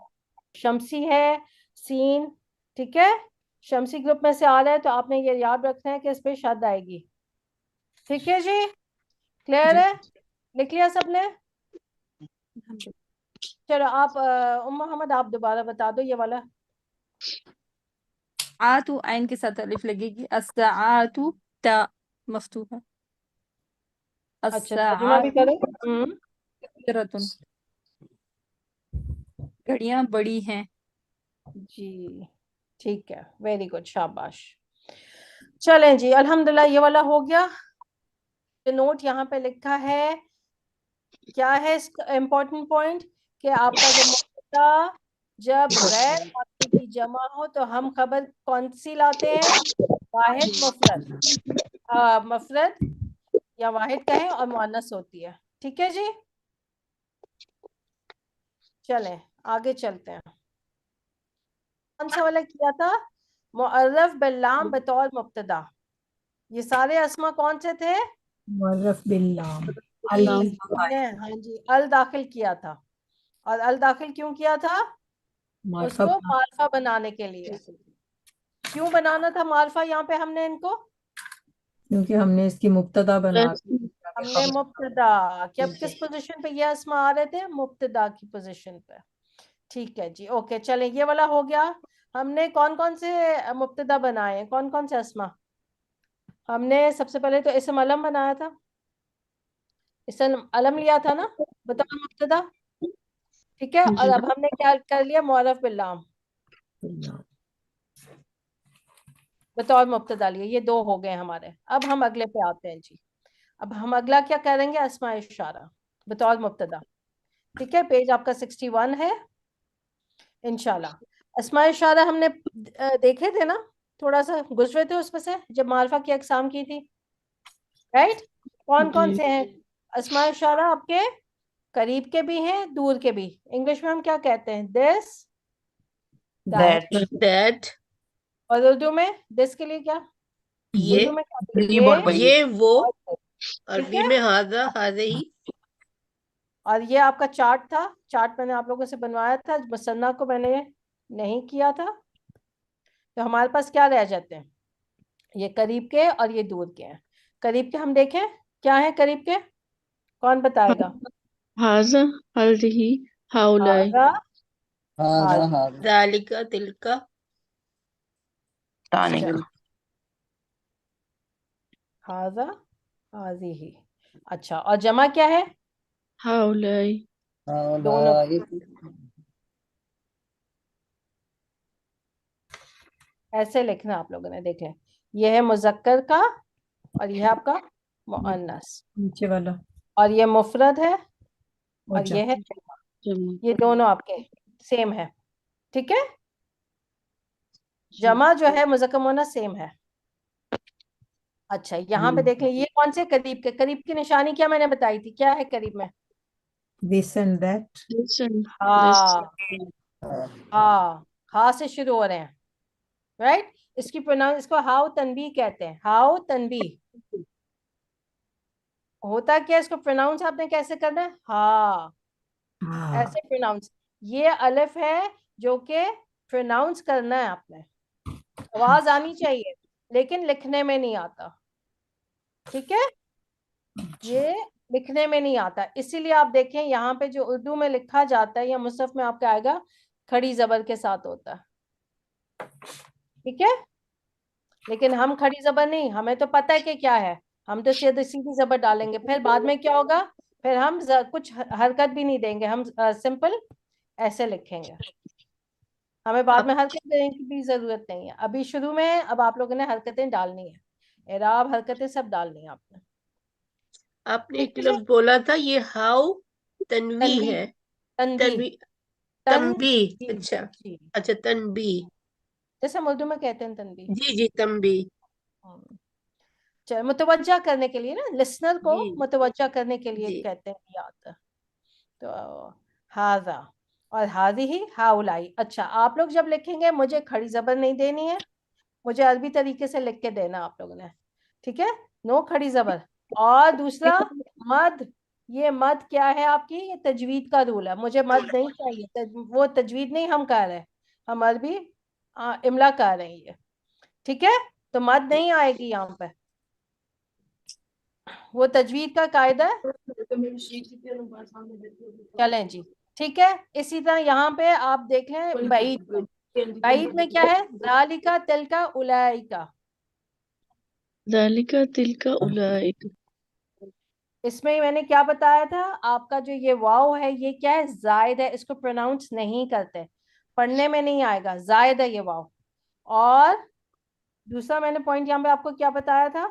शमसी है, सीन, ठीक है, शमसी ग्रुप में से आ रहा है, तो आपने ये याद रखना है कि इस पे शद आएगी, ठीक है जी, क्लियर है, लिख लिया सबने। चलो आप मोहम्मद आप दोबारा बता दो ये वाला। आतु आइन के साथ अलिफ लगेगी, अस्साआतु ता मफ्तूहा, अच्छा तर्जुमा भी करें। अस्साआतुन, घड़ियां बड़ी हैं। जी ठीक है, वेरी गुड, शाबाश। चलें जी, अल्हम्दुलिल्लाह ये वाला हो गया। नोट यहाँ पे लिखा है, क्या है इसका इम्पोर्टेंट पॉइंट, कि आपका जब मुब्तदा जब गैर आकिल की जमा हो तो हम खबर कौन सी लाते हैं, वाहिद मुफरद, मुफरद या वाहिद कहें, और मुअन्नस होती है, ठीक है जी। चलें आगे चलते हैं, कौन सा वाला किया था, मुअर्रफ बिल्लाम बतौर मुब्तदा, ये सारे अस्मा कौन से थे, मुअर्रफ बिल्लाम, जी हमने, हाँ जी, अल दाखिल किया था, और अल दाखिल क्यों किया था, मार्फा उसको मार्फा बनाने के लिए। क्यों बनाना था मार्फा यहाँ पे हमने इनको, क्योंकि हमने इसकी मुब्तदा बना हमने मुब्तदा, क्या किस पोजीशन पे ये अस्मा आ रहे थे, मुब्तदा की पोजीशन पे, ठीक है जी, ओके चलें ये वाला हो गया। हमने कौन कौन से मुब्तदा बनाए हैं, कौन कौन से अस्मा, हमने सबसे पहले तो इसम अलम बनाया था, इसम अलम लिया था ना, बताओ मुब्तदा, ठीक है, और अब हमने क्या कर लिया, मुअर्रफ बिल्लाम बतौर मुब्तदा लिए, ये दो हो गए हमारे। अब हम अगले पे आते हैं जी, अब हम अगला क्या करेंगे, अस्माए इशारा बतौर मुब्तदा, ठीक है, पेज आपका 61 है इंशाल्लाह। अस्माए इशारा हमने देखे थे ना, थोड़ा सा गुजरे थे उसमें से जब मार्फा की अकसाम की थी, राइट, कौन कौन से हैं अस्माए इशारा आपके, करीब के भी हैं दूर के भी, इंग्लिश में हम क्या कहते हैं, दिस दैट, और उर्दू में दिस के लिए क्या, ये उर्दू में क्या कहते हैं? ये वो, और अरबी है? में हाजा हाजे ही। और ये आपका चार्ट था, चार्ट मैंने आप लोगों से बनवाया था, मुसन्ना को मैंने नहीं किया था, तो हमारे पास क्या रह जाते हैं, ये करीब के और ये दूर के हैं। करीब के हम देखें क्या है करीब के, कौन बताएगा, हाजा हल्दी हाउलाई। हाजा हाजा, दालिका तिलका, अच्छा, हाजा हाजी ही, अच्छा, और जमा क्या है, हाउलाई। दोनों, ऐसे लिखना आप लोगों ने, देख लें, ये है मुजक्कर का और ये है आपका मुअन्नस, नीचे वाला और ये मुफरद है और और ये है जमा, जमा। ये दोनों आपके सेम है, ठीक है, जमा जो है मुजक्कर मुअन्नस सेम है। अच्छा यहाँ पे देख लें, ये कौन से करीब के, करीब की निशानी क्या मैंने बताई थी, क्या है करीब में, दिस एंड दैट, Listen, हाँ, हाँ से शुरू हो रहे हैं, राइट, इसकी प्रोनाउंस, इसको हाउ तनबी कहते हैं, हाउ तनबी, होता क्या है, इसको प्रोनाउंस आपने कैसे करना है, हाँ हाँ ऐसे प्रोनाउंस, ये अलिफ है जो कि प्रोनाउंस करना है आपने, आवाज आनी चाहिए लेकिन लिखने में नहीं आता, ठीक है, ये लिखने में नहीं आता, इसीलिए आप देखें यहाँ पे जो उर्दू में लिखा जाता है या मुसहफ में आपका आएगा खड़ी जबर के साथ होता है, ठीक है, लेकिन हम खड़ी जबर नहीं, हमें तो पता है कि क्या है, हम तो सीधी सीधी जबर डालेंगे, फिर बाद में क्या होगा, फिर हम कुछ हरकत भी नहीं देंगे, हम सिंपल ऐसे लिखेंगे, हमें बाद में हरकत देने की भी जरूरत नहीं है, अभी शुरू में अब आप लोगों ने हरकतें डालनी है, एराब हरकतें सब डालनी है आपने, आपने एक ठीक है, लफ्ज बोला था, ये हाउ तनवी तनबी है, तनबी तनवी, तंबी, तनबी अच्छा, जी, अच्छा तनबी, जैसे हम उर्दू में कहते हैं तनबीह। जी जी तंबी। चल, मुतवज्जा करने के लिए ना, लिसनर को जी मुतवज्जा करने के लिए जी कहते हैं याद। तो हाजा और हाजी ही हाउलाई। अच्छा, आप लोग जब लिखेंगे मुझे खड़ी जबर नहीं देनी है, मुझे अरबी तरीके से लिख के देना आप लोगों ने, ठीक है? नो खड़ी जबर। और दूसरा मद, ये मद क्या है आपकी, ये तजवीद का रूल है, मुझे मद नहीं चाहिए, वो तजवीद नहीं हम कर रहे, हम अरबी इमला कर रहे हैं ये, ठीक है? तो मद नहीं आएगी यहाँ पे, वो तजवीद का कायदा है। चलें जी, ठीक है। इसी तरह यहाँ पे आप देख लें बैद में क्या है, जालिका तिलका उलाइका। दालिका तिलका उलाइक। इसमें मैंने क्या बताया था, आपका जो ये वाव है ये क्या है, जायद है, इसको प्रोनाउंस नहीं करते, पढ़ने में नहीं आएगा, जायद है ये वाव। और दूसरा मैंने पॉइंट यहाँ पे आपको क्या बताया था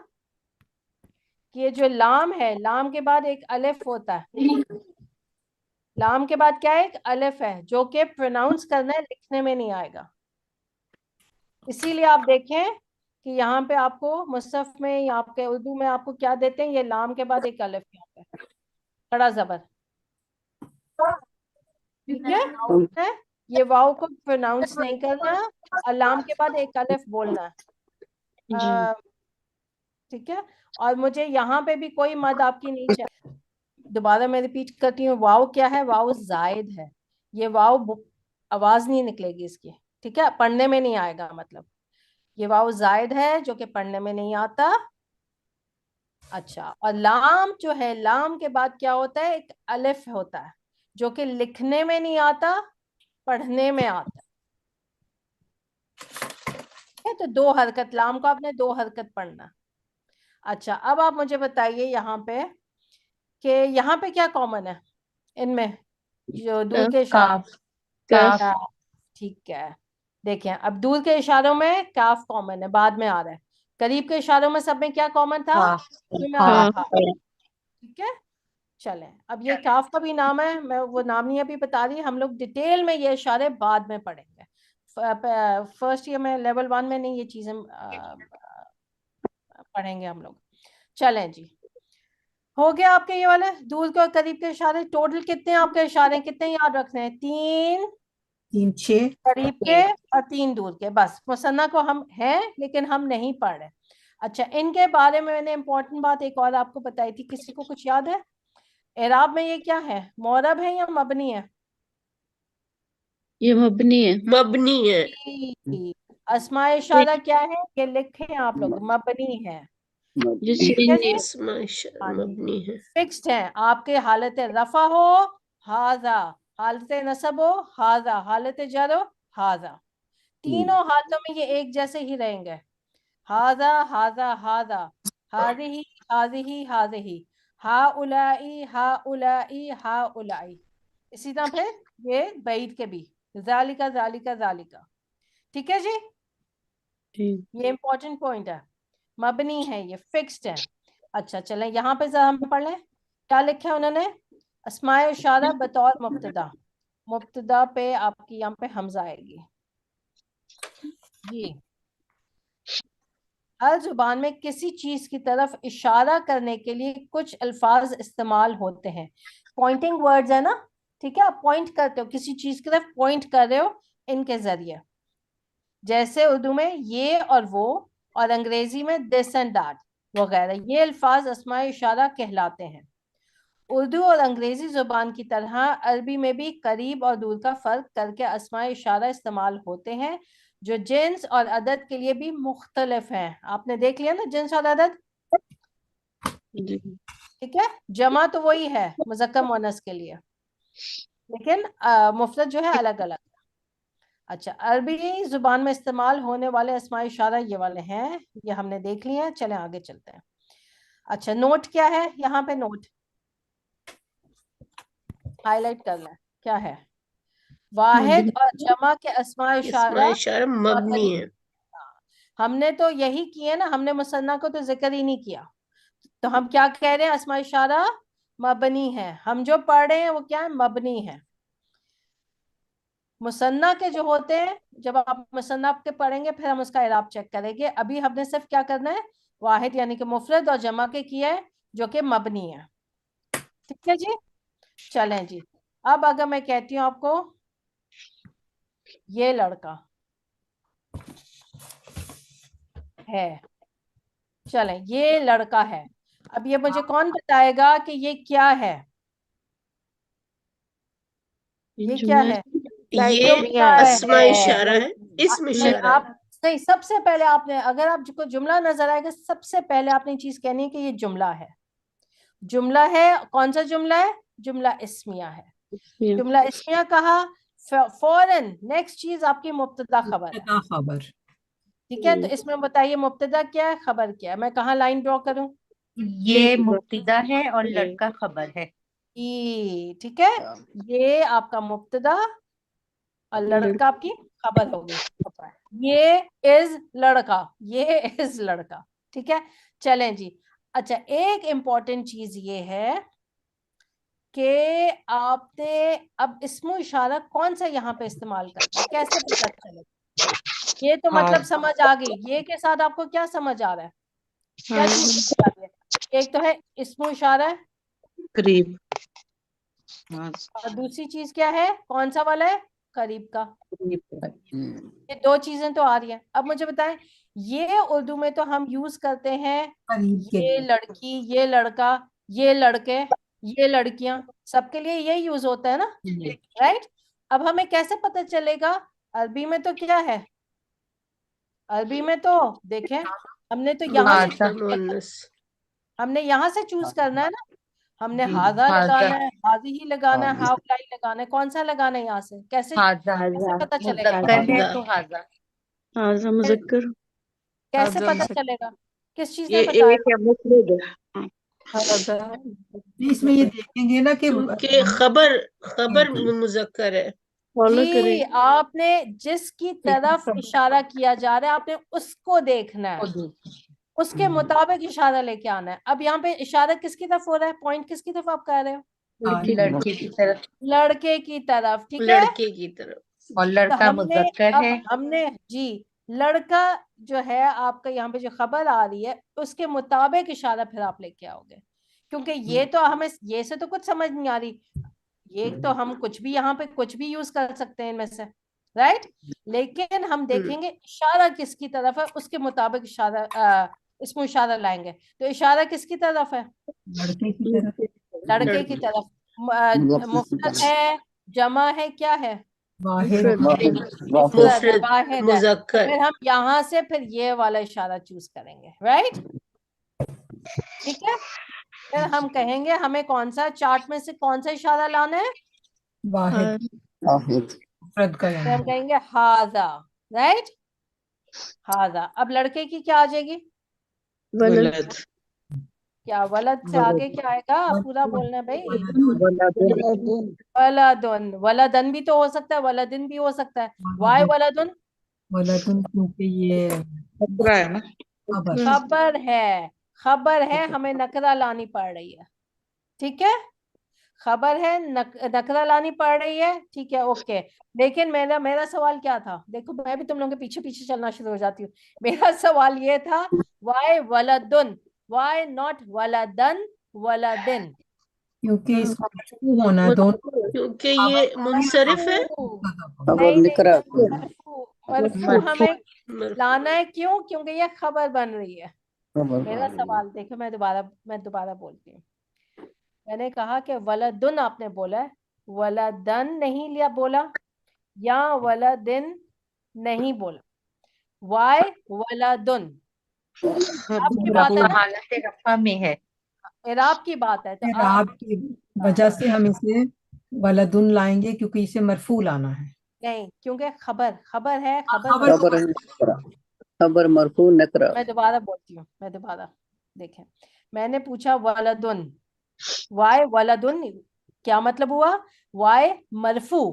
कि ये जो लाम है, लाम के बाद एक अलिफ होता है, लाम के बाद क्या है, एक अलिफ है, जो कि प्रोनाउंस करना है, लिखने में नहीं आएगा। इसीलिए आप देखें कि यहाँ पे आपको मुसहफ में या आपके उर्दू में आपको क्या देते हैं, ये लाम के बाद एक अलिफ यहाँ पे खड़ा जबर, ठीक है? ये वाव को प्रोनाउंस नहीं करना, और लाम के बाद एक अलिफ बोलना है, जी ठीक है? और मुझे यहाँ पे भी कोई मद आपकी नहीं चाहिए। दोबारा मैं रिपीट करती हूँ, वाव क्या है, वाव जायद है, ये वाव आवाज नहीं निकलेगी इसकी, ठीक है? पढ़ने में नहीं आएगा, मतलब ये वाव जायद है जो कि पढ़ने में नहीं आता। अच्छा, और लाम जो है, लाम के बाद क्या होता है, एक अलिफ होता है, जो कि लिखने में नहीं आता, पढ़ने में आता है। तो दो हरकत, लाम को आपने दो हरकत पढ़ना। अच्छा, अब आप मुझे बताइए यहाँ पे कि यहाँ पे क्या कॉमन है इनमें, जो दूर के इशारों, काफ। काफ, ठीक है? देखें, अब दूर के इशारों में काफ कॉमन है, बाद में आ रहा है। करीब के इशारों में सब में क्या कॉमन था, शुरू में आ रहा हाँ था, ठीक है? चलें, अब ये काफ का भी नाम है, मैं वो नाम नहीं अभी बता रही, हम लोग डिटेल में ये इशारे बाद में पढ़ेंगे। फर्स्ट ईयर में, लेवल 1 में नहीं ये चीजें पढ़ेंगे हम लोग। चलें जी, हो गया आपके ये वाले दूर के और करीब के इशारे। टोटल कितने आपके इशारे, कितने याद रखने हैं, 3 3 6 करीब के और 3 दूर के, बस मुसन्ना को हम हैं लेकिन हम नहीं पढ़ रहे। अच्छा, इनके बारे में मैंने इंपॉर्टेंट बात एक और आपको बताई थी, किसी को कुछ याद है? एराब में ये क्या है, मोरब है या मबनी है? ये मबनी है। मबनी है। अस्माए इशारा क्या है, ये लिखे आप लोग, मबनी है, जो ठीक है जी? अस्मा इशारा मबनी है। फिक्स्ड है, आपके हालत रफा हो हाजा, हालत नसब हो हाजा, हालत जर हो हाजा, तीनों हालतों में ये एक जैसे ही रहेंगे। हाजा हाजा हाजा, हाजिही हाजिही हाजिही, हा उलाई हा उलाई हा उलाई। इसी तरह फिर ये बैद के भी, जालिका जालिका जालिका, ठीक है जी? ठीक। ये इंपॉर्टेंट पॉइंट है, मबनी है, ये फिक्स्ड है। अच्छा, चलें यहाँ पे जरा हम पढ़ लें क्या लिखा है उन्होंने। अस्माए इशारा बतौर मुब्तदा, मुब्तदा पे आपकी यहाँ पे हमजा आएगी जी। हर जुबान में किसी चीज की तरफ इशारा करने के लिए कुछ अल्फाज इस्तेमाल होते हैं, पॉइंटिंग वर्ड्स है ना, ठीक है? आप पॉइंट करते हो किसी चीज की तरफ, पॉइंट कर रहे हो इनके जरिए, जैसे उर्दू में ये और वो, और अंग्रेजी में दिस एंड दैट वगैरह, ये अल्फाज अस्माए इशारा कहलाते हैं। उर्दू और अंग्रेजी जुबान की तरह अरबी में भी करीब और दूर का फर्क करके अस्माए इशारा इस्तेमाल होते हैं, जो जिन्स और अदद के लिए भी मुख्तलिफ हैं। आपने देख लिया ना, जिन्स और अदद, जी ठीक है? जमा तो वही है मुज़क्कर मुअन्नस के लिए, लेकिन मुफरद जो है अलग अलग। अच्छा, अरबी जुबान में इस्तेमाल होने वाले अस्माए इशारा ये वाले हैं, ये हमने देख लिए हैं, चलें आगे चलते हैं। अच्छा, नोट क्या है यहाँ पे, नोट हाईलाइट करना है, क्या है, वाहिद और जमा के अस्माए अस्मा इशारा इशारा मबनी है। हमने तो यही किए ना, हमने मुसन्ना को तो जिक्र ही नहीं किया, तो हम क्या कह रहे हैं, अस्मा इशारा मबनी है, हम जो पढ़ रहे हैं वो क्या है, मबनी है। मुसन्ना के जो होते हैं, जब आप मुसन्ना के पढ़ेंगे फिर हम उसका इराब चेक करेंगे। अभी हमने सिर्फ क्या करना है, वाहिद यानी कि मुफरद और जमा के किया है जो कि मबनी है। ठीक है जी, चलें जी। अब अगर मैं कहती हूँ आपको ये लड़का है, चलें ये लड़का है, अब ये मुझे कौन बताएगा कि ये क्या है, ये क्या जुमला है? ये जुमला अस्मा है। इशारा है, इसम नहीं, इशारा है। आप नहीं, सबसे पहले आपने, अगर आपको जुमला नजर आएगा सबसे पहले आपने चीज कहनी है कि ये जुमला है। जुमला है, कौन सा जुमला है? जुमला इस्मिया है। ये जुमला इस्मिया कहा, फौरन नेक्स्ट चीज आपकी मुब्तदा खबर है। मुब्तदा खबर। ठीक है, तो इसमें बताइए मुब्तदा क्या है, खबर क्या है? मैं कहाँ लाइन ड्रॉ करूं? ये मुब्तदा है और लड़का खबर है। ठीक है, ये आपका मुब्तदा और लड़का आपकी खबर होगी। ये इज लड़का, ये इज लड़का। ठीक है, चलें जी। अच्छा, एक इम्पॉर्टेंट चीज ये है कि आपने अब इस्मो इशारा कौन सा यहाँ पे इस्तेमाल करना है, कैसे पता चलेगा? ये तो मतलब समझ आ गई, ये के साथ आपको क्या समझ आ रहा है, क्या चीज समझ आ रही है? एक तो है इस्मो इशारा है, करीब। और दूसरी चीज क्या है, कौन सा वाला है? करीब का। ये दो चीजें तो आ रही हैं। अब मुझे बताएं, ये उर्दू में तो हम यूज करते हैं करीब के ये लिए। लड़की, ये लड़का, ये लड़के, ये लड़कियां, सबके लिए ये यूज होता है ना, राइट? अब हमें कैसे पता चलेगा? अरबी में तो क्या है, अरबी में तो देखें, हमने तो यहाँ से मुज़क्कर मुअन्नस। हमने यहाँ से चूज करना है ना, हमने जी। हाजा हाजा लगाना है, हाजी ही लगाना है, हाउलाई लगाना है, कौन सा लगाना है यहाँ से? कैसे कैसे पता चलेगा? मुज़क्कर है हाजा। तो हाजा। हाजा मुज़क्कर। कैसे हाजा पता मुज़क्कर। चलेगा? किस चीज ये ने बताया? एक है, मुफरद है। नहीं, इसमें ये देखेंगे ना कि क्योंकि खबर मुज़क्कर है। फॉलो जी, करें। आपने जिसकी तरफ इशारा किया जा रहा है आपने उसको देखना है, उसके मुताबिक इशारा लेके आना है। अब यहाँ पे इशारा किसकी तरफ हो रहा है, पॉइंट किसकी तरफ आप कह रहे हो? लड़के की तरफ, लड़के की तरफ। ठीक है, लड़के की तरफ। और तो लड़का हमने, मुज़क्कर अब है। हमने जी, लड़का जो है आपका यहाँ पे जो खबर आ रही है उसके मुताबिक इशारा फिर आप लेके आओगे, क्योंकि ये तो हमें ये से तो कुछ समझ नहीं आ रही, ये तो हम कुछ भी यहाँ पे कुछ भी यूज कर सकते हैं इनमें से, राइट? लेकिन हम देखेंगे इशारा किसकी तरफ है, उसके मुताबिक इशारा इसमें इशारा लाएंगे। तो इशारा किसकी तरफ है? लड़के की तरफ। लड़के की तरफ। मुफरद है, जमा है, क्या है? वाहिद। मुफरद है, मुफरद वाहिद है। तो मुज़क्कर। फिर हम यहाँ से फिर ये वाला इशारा चूज करेंगे, राइट? ठीक है, फिर हम कहेंगे हमें कौन सा चार्ट में से कौन सा इशारा लाना है, वाहिद मुफरद का फिर हम यानी। कहेंगे हाजा, राइट? हाजा। अब लड़के की क्या आ जाएगी? वलद। क्या वलद से आगे क्या आएगा? पूरा बोलना है भाई। वलदुन, वलदन भी तो हो सकता है, वलदिन भी हो सकता है। वाई वलदुन? वलदुन, क्योंकि ये खतरा है ना। खबर। खबर है, खबर है, हमें नकरा लानी पड़ रही है। ठीक है, खबर है, नकरा लानी पड़ रही है। ठीक है, ओके। लेकिन मेरा मेरा सवाल क्या था, देखो मैं भी तुम लोगों के पीछे पीछे चलना शुरू हो जाती हूँ। मेरा सवाल ये था, वाई वलदुन, वाई नॉट वलदन वलदिन? क्योंकि इसको मजबूर होना है दोनों। क्योंकि ये मुनसरिफ है। नहीं नहीं, मरफू, मरफू हमें मरफू। लाना है, क्यों? क्योंकि ये खबर बन रही है। मेरा सवाल देखो, मैं दोबारा बोलती हूँ। मैंने कहा कि वलदुन आपने बोला है, वलदन नहीं लिया बोला, या वलदिन नहीं बोला, वाई वलदुन। आपकी बात है रफा, ना, हालत रफा में है। इराब की बात है, तो फिर आप आपकी वजह से हम इसे वलदुन लाएंगे, क्योंकि इसे मरफू लाना है। नहीं, क्योंकि खबर खबर है, खबर खबर मरफू। खबर मरफू नकरा। मैं दोबारा बोलती हूँ, मैं दोबारा, देखें, मैंने पूछा वलदुन, वाई वलदुन, क्या मतलब हुआ? वाई मरफू,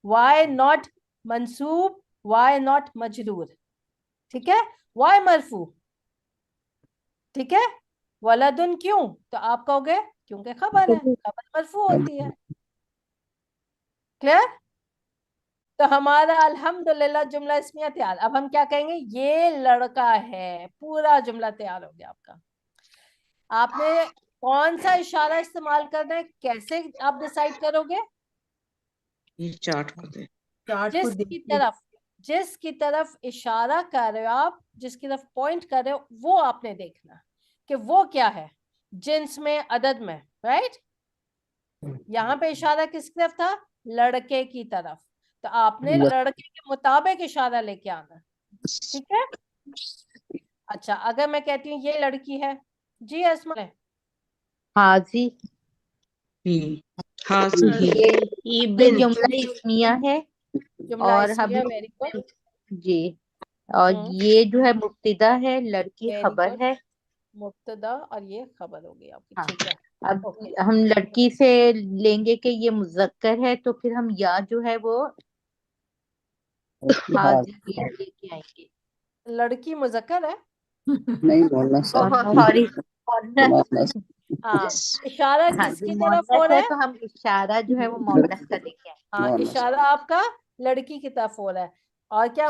वाई नॉट मंसूब, वाई नॉट मजरूर। ठीक है, वाई मरफू। ठीक है, वलदुन क्यों? तो आप कहोगे क्योंकि खबर है, खबर मरफू होती है। क्लियर? तो हमारा अल्हम्दुलिल्लाह जुमला इस्मिया तैयार। अब हम क्या कहेंगे, ये लड़का है, पूरा जुमला तैयार हो गया आपका। आपने कौन सा इशारा इस्तेमाल करना है, कैसे आप डिसाइड करोगे? ये चार्ट को दे। चार्ट को जिसकी तरफ इशारा कर रहे हो आप, जिसकी तरफ पॉइंट कर रहे हो, वो आपने देखना कि वो क्या है, जिन्स में, अदद में, राइट। यहाँ पे इशारा किसकी तरफ था, लड़के की तरफ, तो आपने लड़के के मुताबिक इशारा लेके आना, ठीक है। अच्छा, अगर मैं कहती हूँ ये लड़की है, जी अस्मा, हाजी, हाजी, ये जुमला इस्मिया है। जुमला और इस्मिया, हम वेरी गुड। जी, और ये जो है मुब्तदा है, लड़की वेरी खबर गुड, है। मुब्तदा और ये खबर हो गई आपकी, हाँ। ठीक है। अब ओके, हम लड़की से लेंगे कि ये मुज़क्कर है, तो फिर हम या जो है वो हाजी लेके आएंगे। लड़की मुज़क्कर है, नहीं बोलना सॉरी, हाँ। इशारा हाँ जी, किसकी तरफ हो मोहन्नस रहा है, है? तो हम इशारा जो है वो मोहन्नस का लेके आएंगे। हाँ, इशारा आपका लड़की की तरफ हो रहा है। और क्या,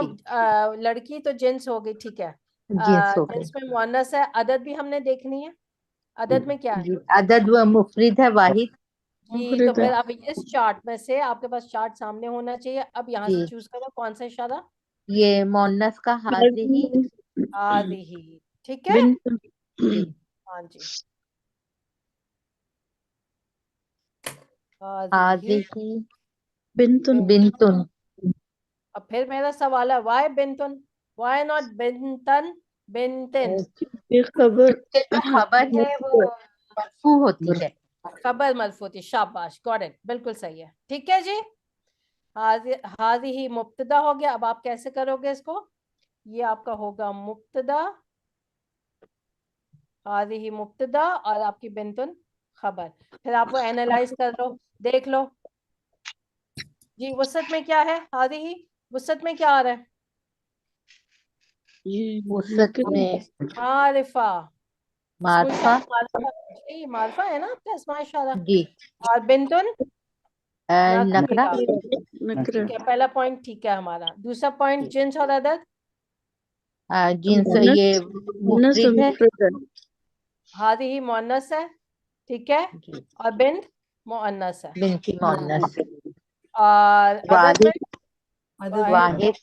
लड़की तो जिन्स हो गई, ठीक है। जिन्स हो गई। जिन्स में मुअन्नस है, अदद भी हमने देखनी है। अदद में क्या है? जी, अदद व मुफरिद है, वाहिद। जी, तो फिर अब इस चार्ट में से आपके पास चार्ट सामने होना चाहिए। अब यहाँ से जी। चूज करो कौन सा इशारा। ये मोहन्नस का हाजिही, हाजिही, ठीक है। जी, हाँ जी, हाजिही हाजिही बिंतुन। बिंतुन। अब फिर मेरा सवाल है, वाई बिंतुन, वाई नॉट बिंतन, बिंतिन? ये खबर इसके जो खबर है वो मरफू होती है। खबर मरफू थी, शाबाश, गॉट इट, बिल्कुल सही है, ठीक है जी। हाजी ही मुब्तदा हो गया। अब आप कैसे करोगे इसको, ये आपका होगा मुब्तदा, हाजी ही मुब्तदा और आपकी बिंतुन खबर। फिर आप वो एनालाइज कर लो, देख लो जी, वसत में क्या है, हाजी ही वसत में क्या आ रहा है? ये वसत में मारिफा, मारफा, जी मारिफा है ना आपका इसमाइल इशारा। जी, और बिंतुन नकरा, नकरा। ठीक है, पहला पॉइंट ठीक है हमारा। दूसरा पॉइंट, जिन्स और अदद, जिन्स ये मुफरिद है। हादी ही मुअन्नस है, ठीक है, और बिंत मुअन्नस है, बिनती मोहन्नस, और अदद में वाहिद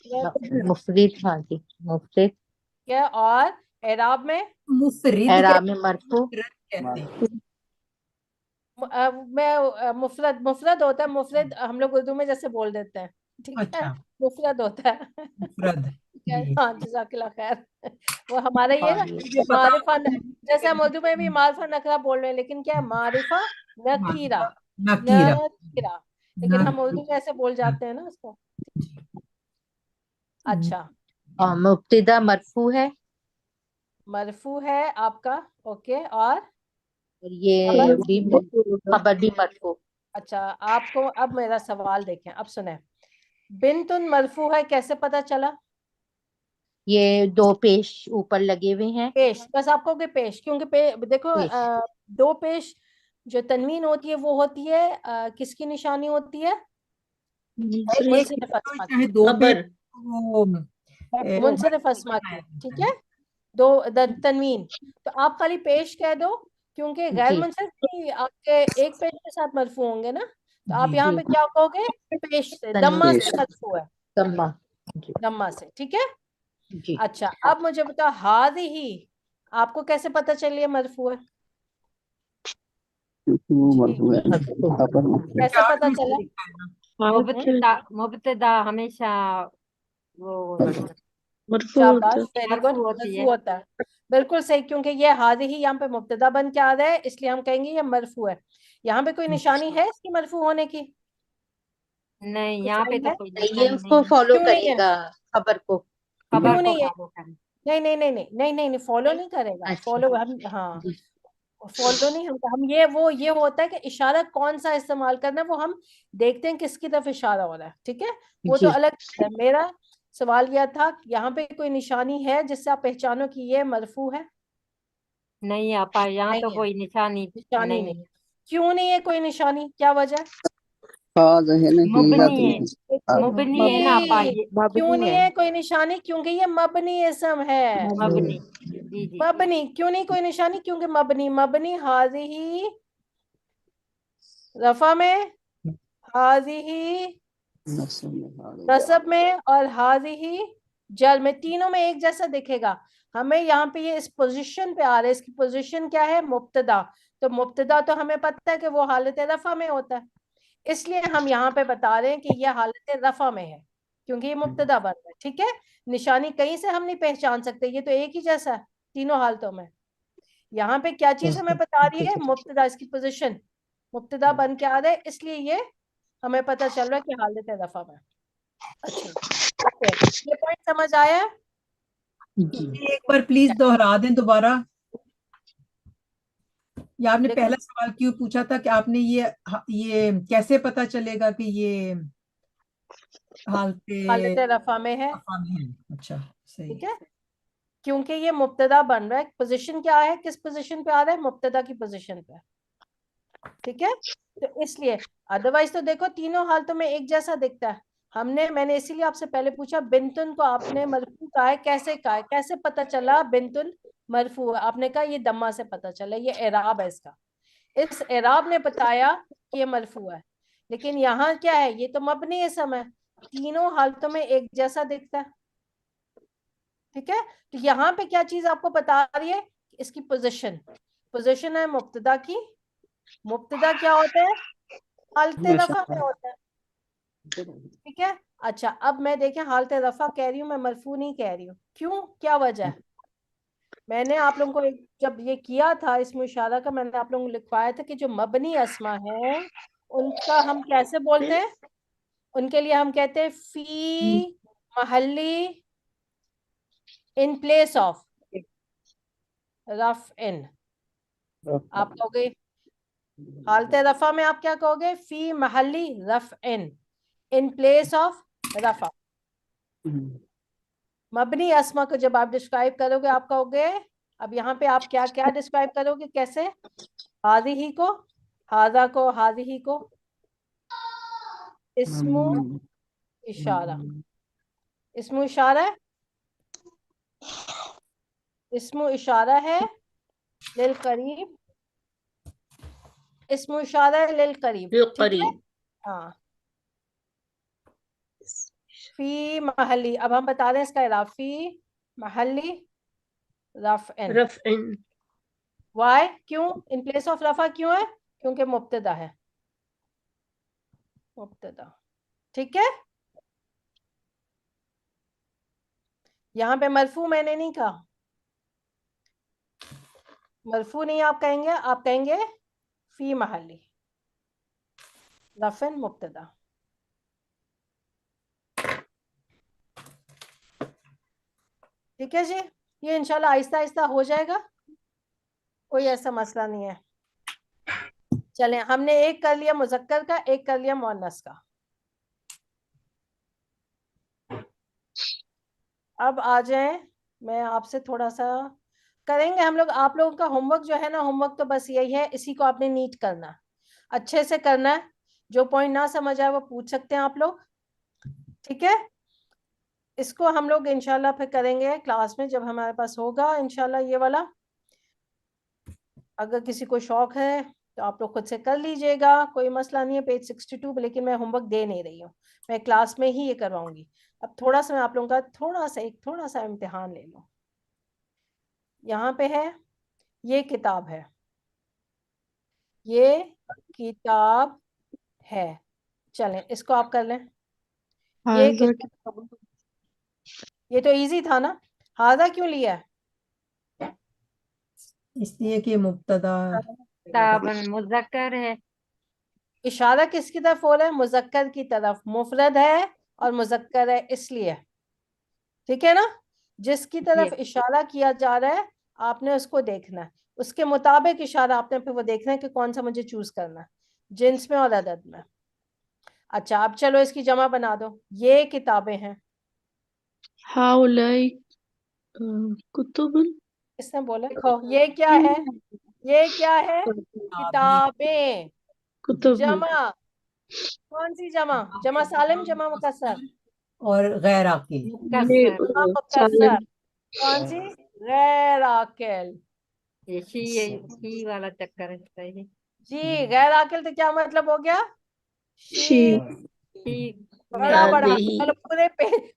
मुफरिद, हाँ जी, मुफरिद क्या, और एराब में मुफरिद एराब में मरफू, कहते हैं। मैं मुफरद, मुफरद होता है, मुफरद हम लोग उर्दू में जैसे बोल देते हैं, ठीक है, अच्छा, मुफरद होता है। मुफरद ठीक है, जी। हाँ, जज़ाकल्लाह खैर। वो हमारा ये ना मुझे पता मारिफा, जैसे हम उर्दू में भी मारिफा नकरा बोल रहे हैं, लेकिन क्या है, मारिफा नकीरा, नकीरा, नकीरा, लेकिन हम उर्दू में ऐसे बोल नकीरा। जाते हैं ना उसको। अच्छा, और मुब्तदा मरफू है, मरफू है आपका, ओके, और ये खबर? भी खबर भी मरफू। अच्छा, आपको अब मेरा सवाल देखें, अब सुने, बिंतुन मरफू है, कैसे पता चला? ये दो पेश ऊपर लगे हुए हैं। पेश, बस आपको के पेश, क्योंकि देखो पेश। दो पेश जो तनवीन होती है वो होती है किसकी निशानी होती है? मुनसरिफ अस्मा की, चाहे दो पे खबर। वो मुनसरिफ अस्मा की, ठीक है, दो तनवीन। तो आप खाली पेश कह दो, क्योंकि गैर जी, मुनसरिफ भी आपके एक पेश के साथ मरफू होंगे ना, तो आप जी यहाँ जी, पे क्या कहोगे, पेश से, तनवीन, दम्मा से मरफू है, दम्मा, जी, दम्मा से, ठीक है। जी। अच्छा, अब मुझे बताओ, हादिही आपको कैसे पता चलिए मरफू है? क्योंकि वो जी, मरफू है, खबर मरफू है। कैसे पता चला? मुब्तदा हमेशा वो मरफू शाबाश, होता वेरी गुड, मरफू होती मरफू है। होता है, बिल्कुल सही, क्योंकि ये हाजी ही यहाँ पे मुब्तदा बन के आ रहा है, इसलिए हम कहेंगे ये मरफू है। यहाँ पे कोई निशानी है इसकी मरफू होने की? नहीं, कुछ यहाँ पे नहीं तो है? कोई ये निशानी उसको नहीं है। फॉलो क्यों नहीं है? करेगा, खबर को। खबर क्यों को नहीं है? फॉलो करें। नहीं नहीं नहीं नहीं नहीं नहीं नहीं, फॉलो नहीं करेगा, अच्छा, फॉलो हम, हाँ, जी, फॉलो नहीं, हम ये वो ये होता है कि इशारा कौन सा इस्तेमाल करना है, वो हम देखते हैं किसकी तरफ इशारा हो रहा है, ठीक है, वो तो जी, अलग है। मेरा सवाल यह था, यहाँ पे कोई निशानी है जिससे आप पहचानो कि ये मरफू है? नहीं आपा, यहाँ तो नहीं है, कोई निशानी निशानी नहीं नहीं है। है। क्यों नहीं है कोई निशानी, क्या वजह है? खाज है ना हीरा मुबनी है, तो मुबनी है ना अपा जी, ये। क्यों मबनी नहीं है। है कोई निशानी? क्योंकि ये मबनी इसम है। मबनी, जी जी। मबनी क्यों नहीं कोई निशानी? क्योंकि मबनी, मबनी हाजिही रफा में, हाजिही नसब में, और हाजिही जल में, तीनों में एक जैसा दिखेगा। हमें यहाँ पे ये इस पोजीशन पे आ रहा है, इसकी पोजीशन क्या है? मुब्तदा। तो मुब्तदा तो हमें पता है कि वो हालत रफा में होता है, इसलिए हम यहाँ पे बता रहे हैं कि ये हालत रफा में है, क्योंकि ये मुब्तदा बन रहा है। ठीक है, निशानी कहीं से हम नहीं पहचान सकते, ये तो एक ही जैसा है तीनों हालतों में। यहाँ पे क्या चीज हमें बता रही है? मुब्तदा, इसकी पोजीशन मुब्तदा बन के आ रहा है, इसलिए ये हमें पता चल रहा है कि हालत रफा में। अच्छा, ओके, ये पॉइंट समझ आया? जी, एक बार प्लीज दोहरा दें दोबारा। या आपने देखो, पहला सवाल क्यों पूछा था कि आपने ये कैसे पता चलेगा कि ये हालते हालत रफा में है। रफा में है? अच्छा, सही ठीक है। है, क्योंकि ये मुब्तदा बन रहा है। पोजीशन क्या है? किस पोजीशन पे आ रहा है? मुब्तदा की पोजीशन पे। ठीक है, तो इसलिए अदरवाइज तो देखो तीनों हालतों में एक जैसा दिखता है। मैंने इसीलिए आपसे पहले पूछा, बिंतुन को आपने मरफू कहा है, कैसे कहा है? कैसे पता चला बिंतुन मरफू है? आपने कहा ये दम्मा से पता चला, ये एराब है इसका। इस एराब ने बताया कि ये मरफू है। लेकिन यहाँ क्या है? ये तो मबनी इसम है, तीनों हालतों में एक जैसा दिखता है। ठीक है, तो यहाँ पे क्या चीज आपको बता रही है? इसकी पोजीशन, पोजीशन है मुब्तदा की। मुब्तदा क्या होता है? हालत रफा में होता है। ठीक है, अच्छा, अब मैं देखें हालत रफा कह रही हूँ, मैं मरफू नहीं कह रही हूँ। क्यों? क्या वजह है? मैंने आप लोगों को जब ये किया था इसमें इशारा का, मैंने आप लोगों को लिखवाया था कि जो मबनी अस्मा है उनका हम कैसे बोलते हैं? उनके लिए हम कहते हैं फी महल्ली, इन प्लेस ऑफ रफ इन। आप कहोगे हालत रफा में आप क्या कहोगे? फी महल्ली रफ इन प्लेस ऑफ रफा। मबनी अस्मा को जब आप डिस्क्राइब करोगे आप कहोगे, अब यहाँ पे आप क्या क्या डिस्क्राइब करोगे? कैसे? हाजिही को, हाजा को, हाजिही को इस्मु इशारा, इस्मु इशारा है, इस्मु इशारा है लिल करीब, इस्मु इशारा है लिल करीब। बिल ठीक है, करीब। हाँ, फी महली। अब हम बता रहे हैं इसका इराब, फी महली रफ इन। रफ इन। वाई? क्यों? इन प्लेस ऑफ रफा क्यों है? क्योंकि मुब्तदा है, मुब्तदा। ठीक है, यहाँ पे मरफू मैंने नहीं कहा, मरफू नहीं आप कहेंगे, आप कहेंगे फी महली रफन मुब्तदा। ठीक है जी, ये इंशाल्लाह आहिस्ता आहिस्ता हो जाएगा, कोई ऐसा मसला नहीं है। चलें, हमने एक कर लिया मुजक्कर का, एक कर लिया मुअन्नस का। अब आ जाएं, मैं आपसे थोड़ा सा करेंगे हम लोग। आप लोगों का होमवर्क जो है ना, होमवर्क तो बस यही है, इसी को आपने नीट करना है, अच्छे से करना है। जो पॉइंट ना समझ आए वो पूछ सकते हैं आप लोग। ठीक है, इसको हम लोग इंशाल्लाह फिर करेंगे क्लास में जब हमारे पास होगा इंशाल्लाह ये वाला। अगर किसी को शौक है तो आप लोग खुद से कर लीजिएगा, कोई मसला नहीं है। पेज 62 पे, लेकिन मैं होमवर्क दे नहीं रही हूँ, मैं क्लास में ही ये करवाऊंगी। अब थोड़ा सा मैं आप लोगों का थोड़ा सा इम्तिहान ले लूँ। यहाँ पे है, ये किताब है, ये किताब है। चलें इसको आप कर लें। ये हाजा किताब, ये तो इजी था ना। हाजा क्यों लिया है? इसलिए कि मुब्तदा ताबन मुजक्कर है। इशारा किसकी तरफ हो रहा है? मुजक्कर की तरफ, मुफरद है और मुजक्कर है इसलिए। ठीक है ना, जिसकी तरफ जी इशारा किया जा रहा है आपने उसको देखना है, उसके मुताबिक इशारा आपने फिर वो देखना है कि कौन सा मुझे चूज करना है, जिन्स में और अदद में। अच्छा, अब चलो इसकी जमा बना दो। ये किताबें हैं, हाउलाई कुतुबुन किसने बोला? खो, ये क्या है? ये क्या है? किताबें किताबें कुतुब है। जमा, कौन सी जमा? जमा सालिम, जमा मुकस्सर? और गैर आकिल। ये मुकस्सर जमा सालिम। मुकस्सर। कौन सी? गैर आकिल। ये ही वाला चक्कर है, सही। जी, गैर आकिल तो क्या मतलब हो गया? शी ही बड़ा बड़ा, हादिही चलो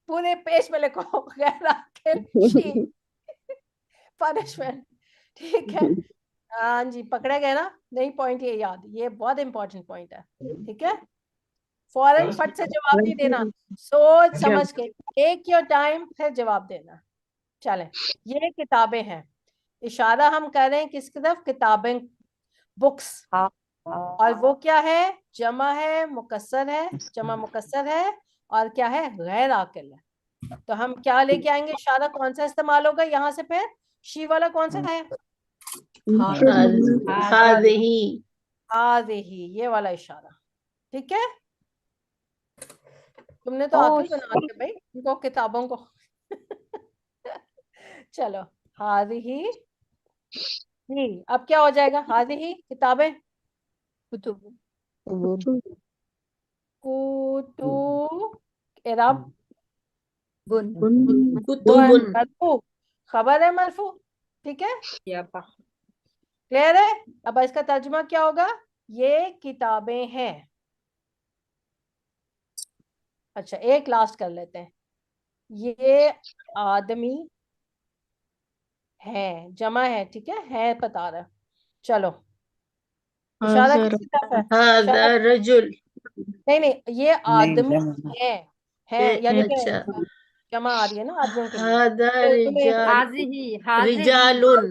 पूरे पेज में लिखो गैर आकिल शी पनिशमेंट। ठीक है, हाँ जी, पकड़े गए ना? नहीं, पॉइंट ये याद, ये बहुत इंपॉर्टेंट पॉइंट है। ठीक है, फौरन फट से जवाब नहीं देना, सोच क्या समझ के, टेक योर टाइम, फिर जवाब देना। चलें, ये किताबें हैं, इशारा हम कर रहे हैं किसकी तरफ? किताबें, बुक्स। और वो क्या है? जमा है, मुकस्सर है, जमा मुकस्सर है, और क्या है? गैर आकिल है। तो हम क्या लेके आएंगे? इशारा कौन सा इस्तेमाल होगा यहाँ से? फिर शी वाला कौन सा है? हादिही हाज़िही, ये वाला इशारा। ठीक है, तुमने तो ओ आकिल बना दिया भाई इनको, किताबों को। चलो, हाज़िही जी, अब क्या हो जाएगा? हाज़िही किताबें, कुतुब। कुतुब, इराब, बुन। कुतुबुन मरफू, खबर है मरफू। ठीक है, या पा क्लियर है? अब इसका तर्जुमा क्या होगा? ये किताबें हैं। अच्छा, एक लास्ट कर लेते हैं, ये आदमी है, जमा है। ठीक है बता रहा है। चलो, इशारा हाज़ा किसकी तरफ है? हादा इशारा, रजुल नहीं, ये नहीं आदमी जमा है यानी कि अच्छा जमा आ रही है ना आदमियों के लिए। हादा तो तुम्हें हाजिही रिजालुन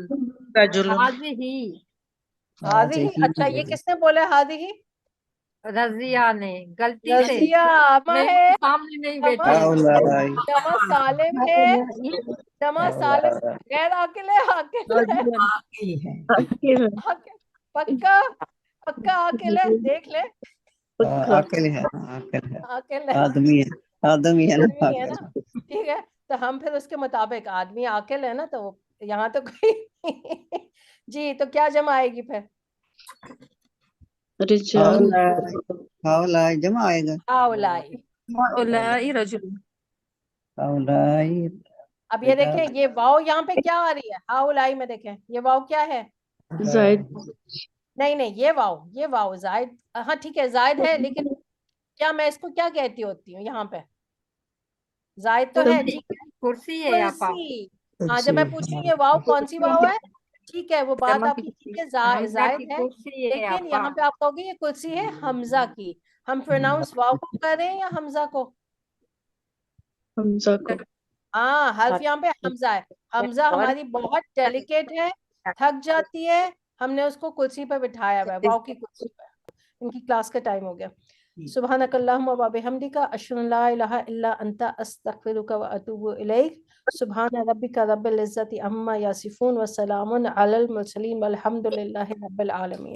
रजुलन हाजिही हाजी ही, अच्छा ये किसने बोला हाजी ही? रजिया ने गलती से रजिया अमा मेरे है, सामने नहीं जमा बैठी। हाउलाई जमा सालिम है, जमा सालिम, हाउलाई गैर आकिल है, आकिल है, आकिल है। आकिल है। आकिल, पक्का पक्का आकिल है, देख ले, पक्का आकिल है आकिल है आकिल है, आदमी है ना आदमी है आकिल ना। ठीक है, तो हम फिर उसके मुताबिक, आदमी आकिल है ना, तो यहाँ तो कोई जी, तो क्या जमा आएगी फिर? रिजाल हाउलाई जमा आएगा हाउलाई। हाउलाई रजुल। हाउलाई अब ये देखें, ये वाव यहाँ पे क्या आ रही है? हाउलाई में देखें, ये वाव क्या है? जायद नहीं, ये वाव जायद, हाँ ठीक है, जायद है, लेकिन क्या मैं इसको क्या कहती होती हूँ यहाँ पे? जायद तो है, कुर्सी ठीक है, कुर्सी है या पा कुर्सी। हाँ, जब मैं पूछ रही हूँ ये वाव कौन सी वाव है, ठीक है, वो बात जमा की आपकी ठीक है, हमजा की जायद है, कुर्सी है या लेकिन पा यहाँ पे आप कहोगे ये कुर्सी है हमजा की। हम प्रोनाउंस वाव को कर रहे हैं या हमजा को? हमजा को। हाँ, हर्फ यहाँ पे हमजा है। हमजा और हमारी बहुत डेलिकेट है, थक जाती है, हमने उसको कुर्सी पर बिठाया हुआ है, वाव की कुर्सी पर। इनकी क्लास का टाइम हो गया। सुब्हानकल्लाहुम्मा व बिहम्दिका अशहदु अन ला इलाहा इल्ला अंता अस्तगफिरुका व अतूबु इलैक। सुब्हान रब्बिका रब्बिल इज्जति अम्मा यासिफून व सलामुन अलल मुरसलीन वल्हम्दुलिल्लाहि रब्बिल आलमीन।